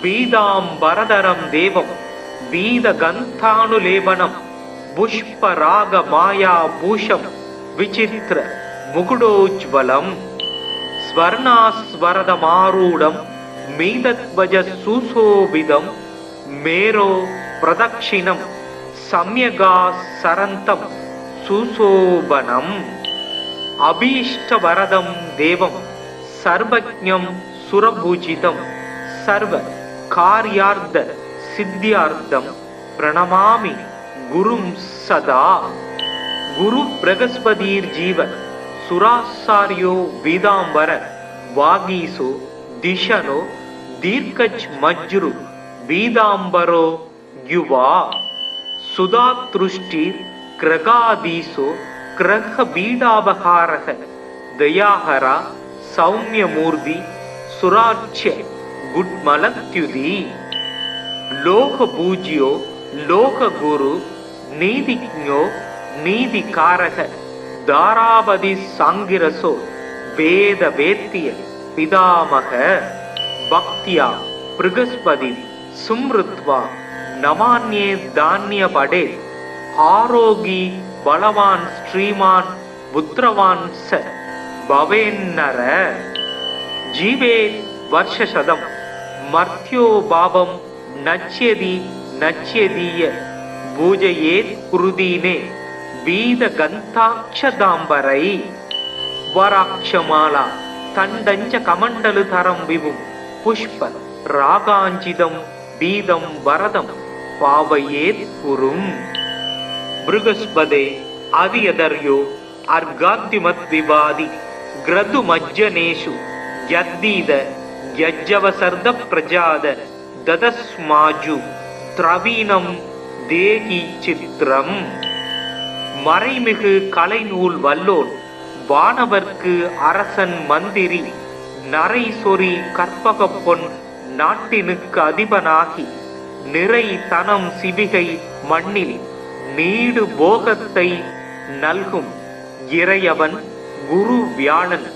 பீதாம்பரதரம் தேவம் பீதகந்தானுலேபனம் புஷ்பராக மாயா பூஷம் விசித்திர முகுடோஜ்வலம். ஸ்வர்ணாஸ்வரதமாரூடம் மீதத்வஜ சுசோபிதம் மேரோ பிரதக்ஷிணம் சம்யகா சரந்தம் சுசோபனம். அபீஷ்டவரதம் தேவம் சர்வஜ்ஞம் சுரபூஜிதம் சர்வ கார்யார்த்த சித்தியார்த்தம் பிரணமாமி குரும் சதா. குரு பிரகஸ்பதீர் ஜீவ சுராசாரியோ வீதாம்பர வாகீசோ திஷனோ தீர்க்கஜ் மஜ்ரு வீதாம்பரோ யுவா. சுதாத்ருஷ்டிர் கிரகாதீசோ கிரக பீடாபகாரக தயாஹரா சௌமியமூர்த்தி சுராட்சிய குட்மலத்யுதி. லோக பூஜ்யோ லோக குரு நீதிஜ்ஞோ நீதிகாரக தாராபதி சாங்கிரசோ வேத வேத்திய பிதாமக. பக்தியா பிருகஸ்பதி சும்ருத்வா நமான்யே தானிய படே. ஆரோகி பலவான் ஸ்ரீமான் புத்திரவான் ச பவேன்னர. ஜீவே வர்ஷசதம் மர்த்யோ பாவம் நச்யதி நச்யதீய பூஜையேத் குருதீனே வீதகந்தாட்சதாம்பரை वराक्षमाला तण्डञ्च कमण्डलुधरं विभुं पुष्प रागाञ्चितं बीदं वरदं पावयेत् पुरुम्। बृहस्पते अवियदर्यो अर्गाद्युमद्विवादि ग्रदुमज्जनेषु यद्दीद यज्जवसर्द प्रजाद ददस्माजु திரவீனம் தேகி சித்திரம். மறைமிகு கலைநூல் வல்லோன் வானவர்க்கு அரசன் மந்திரி நரை சொறி கற்பக பொன் நாட்டினுக்கு அதிபனாகி நிறை தனம் சிவிகை மண்ணில் நீடு போகத்தை நல்கும் இறையவன் குரு வியாழன்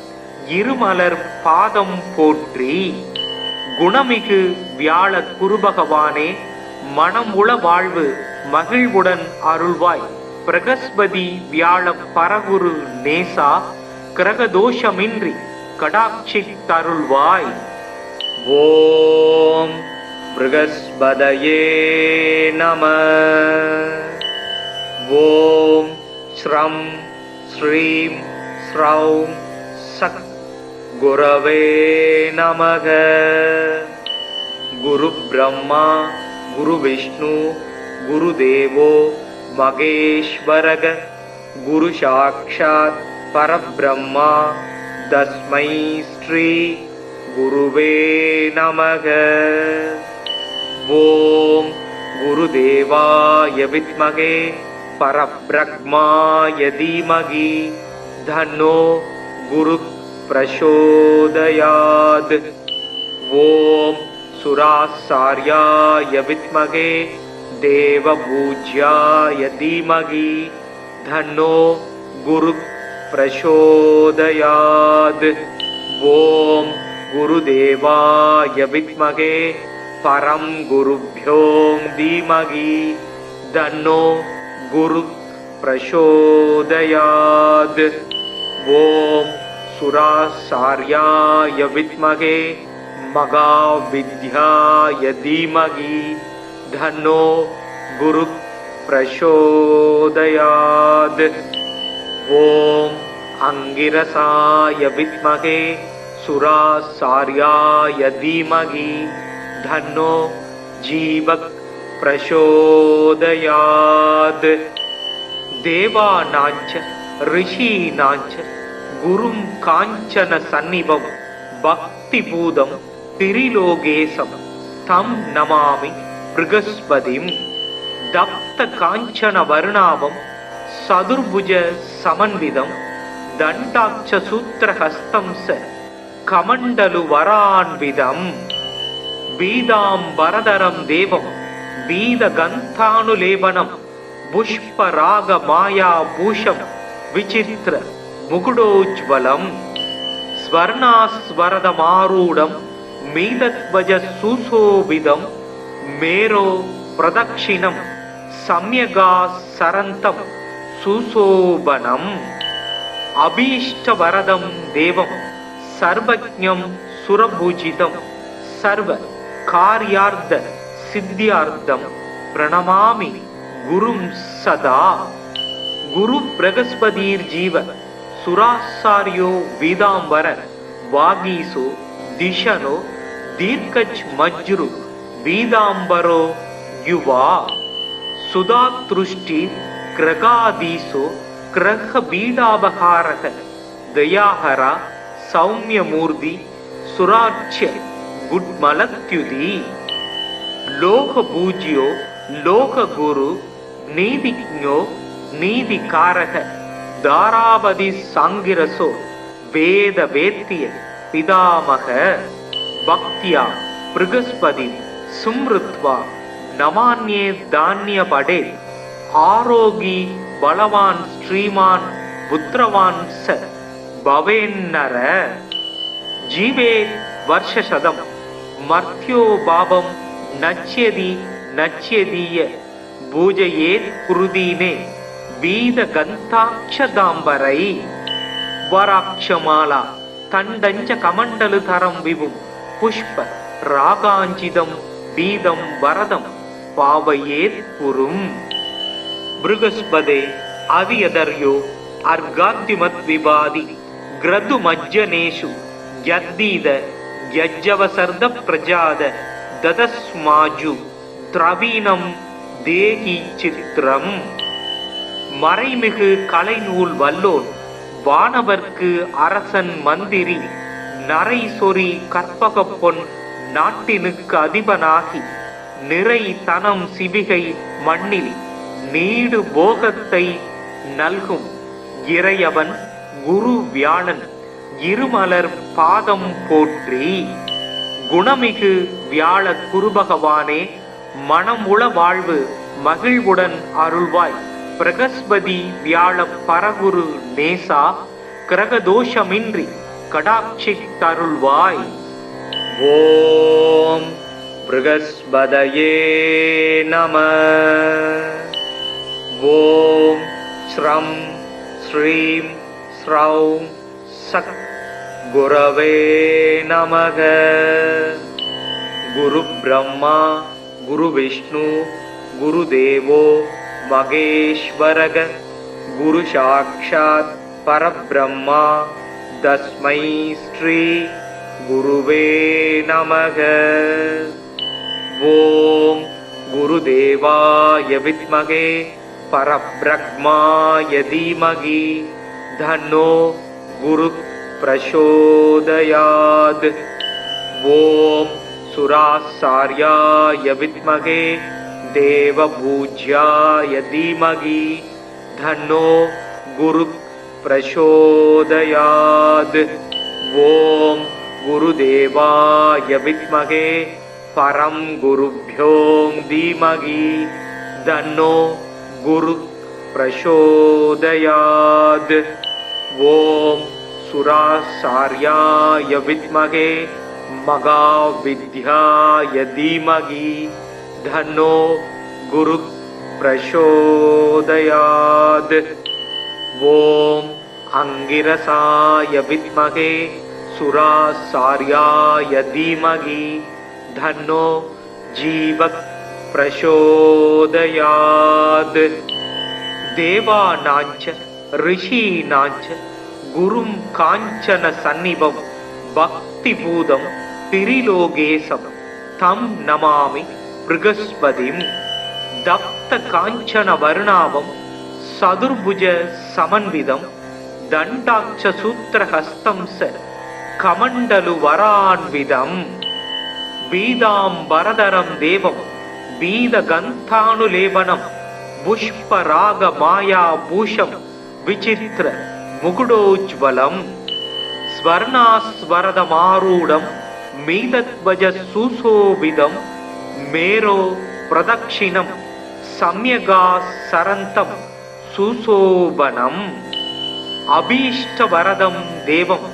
இருமலர் பாதம் போற்றி. குணமிகு வியாழ குருபகவானே, மனம் உள வாழ்வு மகிழ்வுடன் அருள்வாய். பிரகஸ்பதி வியாழ பரகுரு நேசா, கிரகதோஷமின்றி கடாட்சி தருள்வாய். ஓம் ப்ருகஸ்பதயே நம. ஓம் ஸ்ரம் ஸ்ரீம் ஸ்ரௌம் சக் குரவே நமக. குரு பிரம்மா குரு விஷ்ணு குரு தேவோ மகேஸ்வரக. குரு சாக்ஷாத் பரபிரம்மா தஸ்மை ஸ்ரீ குருவே நமக. ஓம் குருதேவாய வித்மகே பரபிரம்மாய தீமகி தன்னோ குரு பிரசோதயாத். ஓம் சுராசார்யாய வித்மகே தேவபூஜ்யாய தீமகி தன்னோ குரு பிரசோதயாத். ஓம் குருதேவாய வித்மகே பரம் குருப்யோ தீமகி தன்னோ குரு பிரசோதயாத். ஓம் சுராசார்யாய வித்மகே மகாவித்யாய தீமகி தன்னோ குரு பிரசோதயாத். ஓம் அங்கிரசாய வித்மகே சுராசார்யாய தீமகி தன்னோ ஜீவக் பிரசோதயாத். தேவானாஞ்ச ரிஷீனாஞ்ச குரும் காஞ்சன சந்நிபம் பக்தி பூதம் திரிலோகேசம் தம் நமாமி ப்ருகஸ்பதிம். தப்த காஞ்சன வருணாவம் சதுர்புஜ சமன்விதம் தண்டாட்ச சூத்திரஹஸ்தம் ச கமண்டலு வரான்விதம். பீதாம்பரதரம் தேவம் பீத கந்தானுலேபனம் புஷ்பராக மாயா பூஷம் விசித்திர முகுடோஜ்வலம். ஸ்வர்ணாஸ்வரதமாரூடம் மீதத்வஜ சுசோபிதம் மேரோ பிரதக்ஷிணம் சம்யகா சரந்தம் சுசோபனம். அபீஷ்டவரதம் தேவம் சர்வஜ்ஞம் சுரபூஜிதம் சர்வ கார்யார்த்த சித்தியார்த்தம் பிரணமாமி குரும் சதா. குரு பிரகஸ்பதீர் ஜீவ சுராசாரியோ வீதாம்பர வாகீசோ திஷனோ தீர்க்கஜ் மஜ்ரு வீதாம்பரோ யுவா. சுதாத்ருஷ்டி கிரகாதீசோ கிரக பீடாபகாரக தயாஹரா சௌமியமூர்த்தி சுராட்சிய குட்மலத்யுதி. லோக பூஜ்யோ லோக குரு நீதிஜ்ஞோ நீதிகாரக தாராபதி சாங்கிரசோ வேத வேத்திய பிதாமக. பக்தியா ப்ருகஸ்பதி சும்ருத்வா நமான்யே தான்ய படே. ஆரோகி பலவான் ஸ்ரீமான் புத்திரவான் ச பவேன்னர. ஜீவே வர்ஷசதம் மர்த்யோ பாபம் நச்யதி நச்யதீய பூஜையேத் குருதீனே வீத கந்தாட்சதாம்பரை. வராட்சமாலா தண்டஞ்ச கமண்டலுதரம் விபும் புஷ்ப ராகாஞ்சிதம் பீதம் வரதம் பாவயேத் புரும். பிருகஸ்பதே அவியதர்யோ அர்காத்யுமத் விவாதி கிரது மஜ்ஜனேஷு யத்தீத யஜ்ஜவசர்த பிரஜாத ததஸ்மாஜு திரவீனம் தேகி சித்திரம். மறைமிகு கலைநூல் வல்லோன் வானவர்க்கு அரசன் மந்திரி நரை சொறி கற்பக பொன் நாட்டினுக்கு அதிபனாகி நிறை தனம் சிவிகை மண்ணில் நீடு போகத்தை நல்கும் இறையவன் குரு வியாழன் இருமலர் பாதம் போற்றி. குணமிகு வியாழ குருபகவானே, மனமுள வாழ்வு மகிழ்வுடன் அருள்வாய். பிரகஸ்பதி வியாழ பரகுரு நேசா, கிரகதோஷமின்றி கடாட்சித்தருள்வாய். ஓம் ப்ருகஸ்பதயே நம. ஓம் ஸ்ரம் ஸ்ரீம் ஸ்ரௌம் சக் குரவே நமக. குரு பிரம்மா குரு விஷ்ணு குரு தேவோ மகேஸ்வரக. குரு சாக்ஷாத் பரபிரம்மா தஸ்மை ஸ்ரீ குருவே நமக. ஓம் குருதேவாய வித்மகே பரப்ரக்மாய தீமகி தன்னோ குரு பிரசோதயாத். ஓம் சுராசார்யாய வித்மகே தேவபூஜ்யாய தீமகி தன்னோ குரு பிரசோதயாத். ஓம் குருதேவாய வித்மகே பரம் குருப்யோ தீமகி தன்னோ குரு பிரசோதயாத். ஓம் சுராசார்யாய வித்மகே மகாவித்யாய தீமகி தன்னோ குரு பிரசோதயாத். ஓம் அங்கிரசாய வித்மகே சுராசார்யாய தீமகி தன்னோ ஜீவ பிரசோதயாத். தேவானாஞ்ச ரிஷீனாஞ்ச குரும் காஞ்சன சந்நிபம் பக்தி பூதம் திரிலோகேசம் தம் நமாமி ப்ருகஸ்பதிம். தப்த காஞ்சன வருணாவம் சதுர்புஜ சமன்விதம் தண்டாட்ச சூத்திரஹஸ்தம் ச கமண்டலு வரான்விதம். பீதாம்பரதரம் தேவம் பீத கந்தானுலேபனம் புஷ்பராக மாயா பூஷம் விசித்திர முகுடோஜ்வலம். ஸ்வர்ணாஸ்வரதமாரூடம் மீதத்வஜ சுசோபிதம் மேரோ பிரதக்ஷிணம் சம்யகா சரந்தம் சுசோபனம். அபீஷ்டவரதம் தேவம்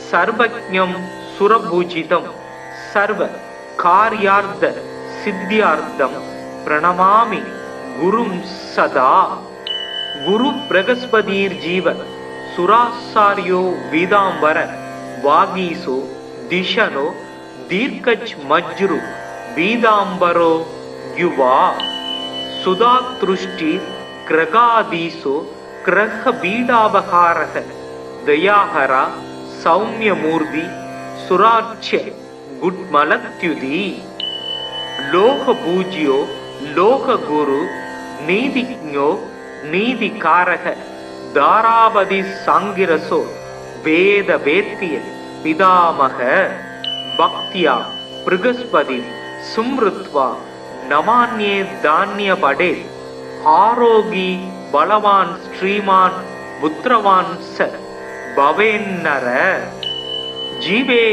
சர்வஜ்ஞம் சுரபூஜிதம் சர்வ கார்யார்த்த சித்தியார்த்தம் பிரணமாமி குரும் சதா. குரு பிரகஸ்பதீர் ஜீவ சுராசாரியோ வீதாம்பர வாகீசோ திஷனோ தீர்க்கஜ் மஜ்ரு வீதாம்பரோ யுவா. சுதாத்ருஷ்டி கிரகாதீசோ கிரக பீடாபகாரக தயாஹரா சௌமியமூர்த்தி சுராட்சிய குட்மலத்யுதி. லோக பூஜ்யோ லோக குரு நீதிஜ்ஞோ நீதிகாரக தாராபதி சாங்கிரசோ வேத வேத்திய பிதாமக. பக்தியா ப்ருகஸ்பதி சும்ருத்வா நமான்யே தானிய படே. ஆரோகி பலவான் ஸ்ரீமான் புத்திரவான் ச பவேன்னர. ஜீவே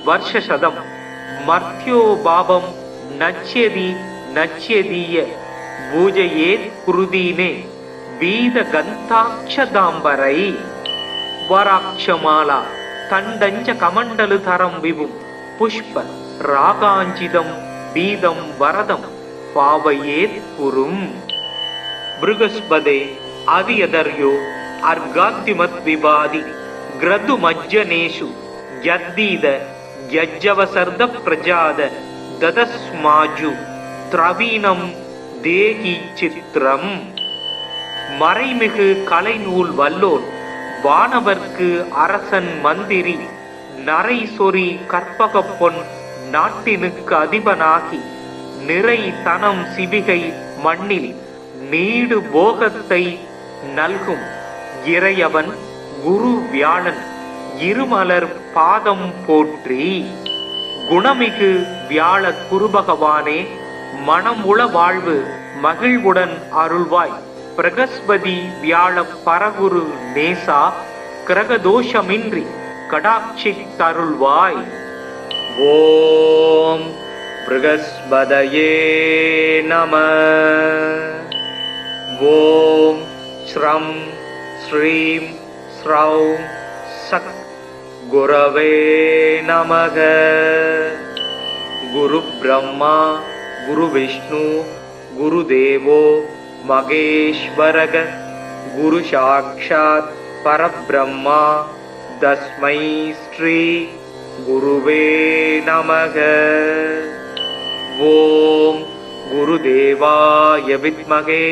வர்ஷசதம் மர்த்யோ பாபம் நச்யதி நச்யதீய பூஜையேத் குருதீனே வீத கந்தாட்சதாம்பரை. வராட்சமாலா தண்டஞ்ச கமண்டலு தரம் விபும் புஷ்ப ராகாஞ்சிதம் பீதம் வரதம் பாவையேத் குரும். ப்ருகஸ்பதே அதியதர்யோ அர்காத்திமத் விபாதி கிரது மஜ்ஜனேஷு யத்தீத யஜ்ஜவசர்த பிரஜாத ததஸ்மாஜு திரவீனம் தேகி சித்திரம். மறைமிகு கலைநூல் வல்லோன் வானவர்க்கு அரசன் மந்திரி, நரை சொறி கற்பகப் பொன் நாட்டினுக்கு அதிபனாகி, நிறை தனம் சிவிகை மண்ணில் நீடு போகத்தை நல்கும் இறையவன் குரு வியாழன் இருமலர் பாதம் போற்றி. குணமிகு வியாழ குருபகவானே, மனமுள வாழ்வு மகிழ்வுடன் அருள்வாய். பிரகஸ்பதி வியாழ பரகுரு நேசா, கிரகதோஷமின்றி கடாட்சித்தருள்வாய். ஓம் ப்ருகஸ்பதயே நம. ஓம் ஸ்ரம் ஸ்ரீம் ஸ்ரௌம் சக் குரவே நமக. குரு பிரம்மா குரு விஷ்ணு குரு தேவோ மகேஸ்வரக. குரு சாக்ஷாத் பரபிரம்மா, தஸ்மை ஸ்ரீ குருவே நமக. ஓம் குருதேவாய வித்மகே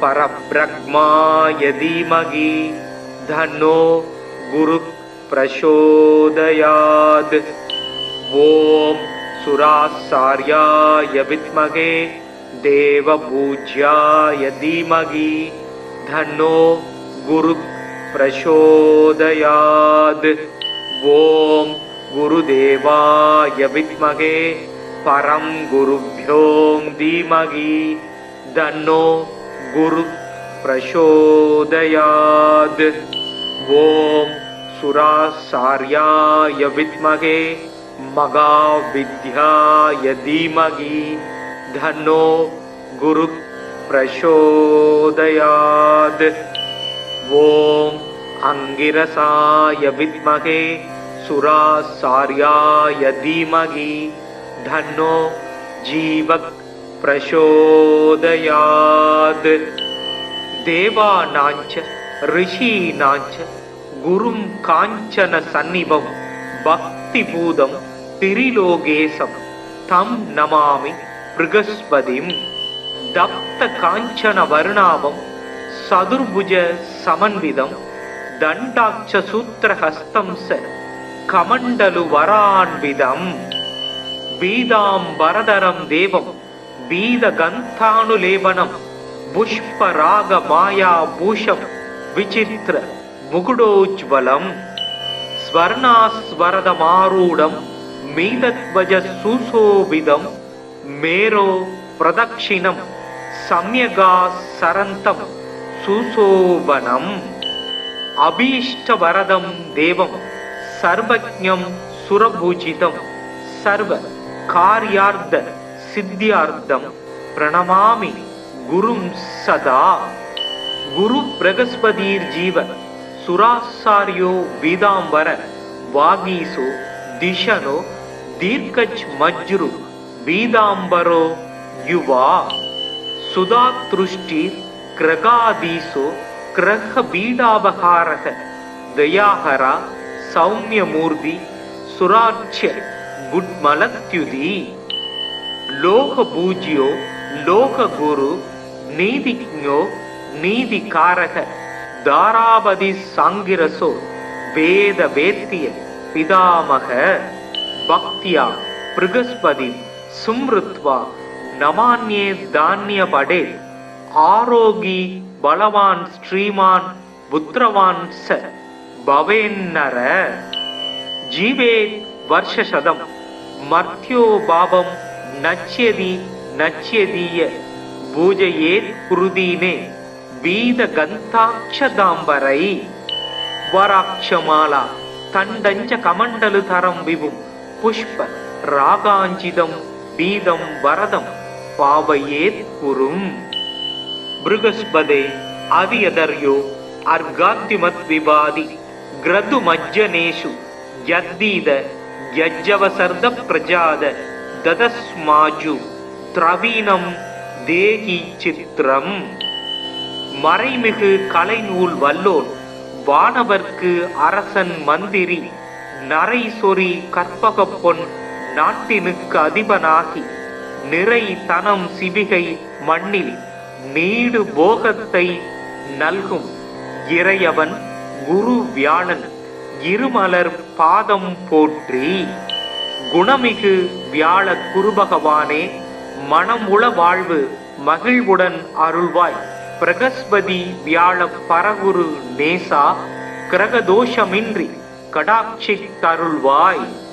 பரப்ரக்மாய தீமகி, தன்னோ குரு பிரசோதயாத். ஓம் சுராசார்யாய வித்மகே தேவபூஜ்யாய தீமகி, தன்னோ குரு பிரசோதயாத். ஓம் குருதேவாய வித்மகே பரம் குருப்யோ தீமகி, தன்னோ குரு பிரசோதயாத். ஓம் சுராசார்யாய வித்மகே மகாவித்யாய தீமகி, தன்னோ குரு பிரசோதயாத். ஓம் அங்கிரசாய வித்மகே சுராசார்யாய தீமகி, தன்னோ ஜீவக் பிரசோதயாத். தேவானாஞ்ச ரிஷீனாஞ்ச குரும் காஞ்சன சந்நிபம், பக்தி பூதம் திரிலோகேசம், தம் நமாமி ப்ருகஸ்பதிம். தப்த காஞ்சன வருணாபம் சதுர்புஜ சமன்விதம், தண்டாட்ச சூத்திரஹஸ்தம் ச கமண்டலு வரான்விதம். பீதாம்பரதரம் தேவம் பீத கந்தானுலேபனம், புஷ்பராக மாயா பூஷம் விசித்திர முகுடோஜ்வலம். ஸ்வர்ணாஸ்வரதமாரூடம் மீதத்வஜ சுசோபிதம், மேரோ பிரதக்ஷிணம் சம்யகா சரந்தம் சுசோபனம். அபீஷ்டவரதம் தேவம் சர்வஜ்ஞம் சுரபூஜிதம், சர்வ கார்யார்த்த சித்தியார்த்தம் பிரணமாமி குரும் சதா. குரு பிரகஸ்பதீர் ஜீவ சுராசாரியோ பீதாம்பர, வாகீசோ திஷனோ தீர்க்கஜ் மஜ்ரு பீதாம்பரோ யுவா. சுதாத்ருஷ்டி கிரகாதீசோ கிரக பீடாபகாரக, தயாஹரா சௌமியமூர்த்தி சுராட்சிய குட்மலத்யுதி. லோக பூஜ்யோ லோக குரு நீதிஜ்ஞோ நீதிகாரக, தாராபதி சாங்கிரசோ வேத வேத்திய பிதாமக. பக்தியா ப்ருகஸ்பதி சும்ருத்வா நமான்யே தானிய படே, ஆரோகி பலவான் ஸ்ரீமான் புத்திரவான் ச பவேன்னர. ஜீவேத் வர்ஷசதம் மர்த்யோ பாபம் நச்யதி நச்யதீய, பூஜையேத் குருதீனே வீத கந்தாட்சதாம்பரை. வராட்சமாலா தண்டஞ்ச கமண்டலு தரம் விபும், புஷ்ப ராகாஞ்சிதம் பீதம் வரதம் பாவையேத் குரும். ப்ருகஸ்பதே அதியதர்யோ அர்காத்திமத் விபாதி, கிரது மஜ்ஜனேஷு யத்தீத யஜ்ஜவசர்த பிரஜாத, ததஸ்மாஜு திரவீனம் தேகி சித்திரம். மறைமிகு கலைநூல் வல்லோன் வானவர்க்கு அரசன் மந்திரி, நரை சொறி கற்பகப் பொன் நாட்டினுக்கு அதிபனாகி, நிறை தனம் சிவிகை மண்ணில் நீடு போகத்தை நல்கும் இறையவன் குரு வியாழன் இருமலர் பாதம் போற்றி. குணமிகு வியாழ குருபகவானே, மனமுள வாழ்வு மகிழ்வுடன் அருள்வாய். பிரகஸ்பதி வியாழ பரகுரு நேசா, கிரகதோஷமின்றி கடாட்சி தருள்வாய்.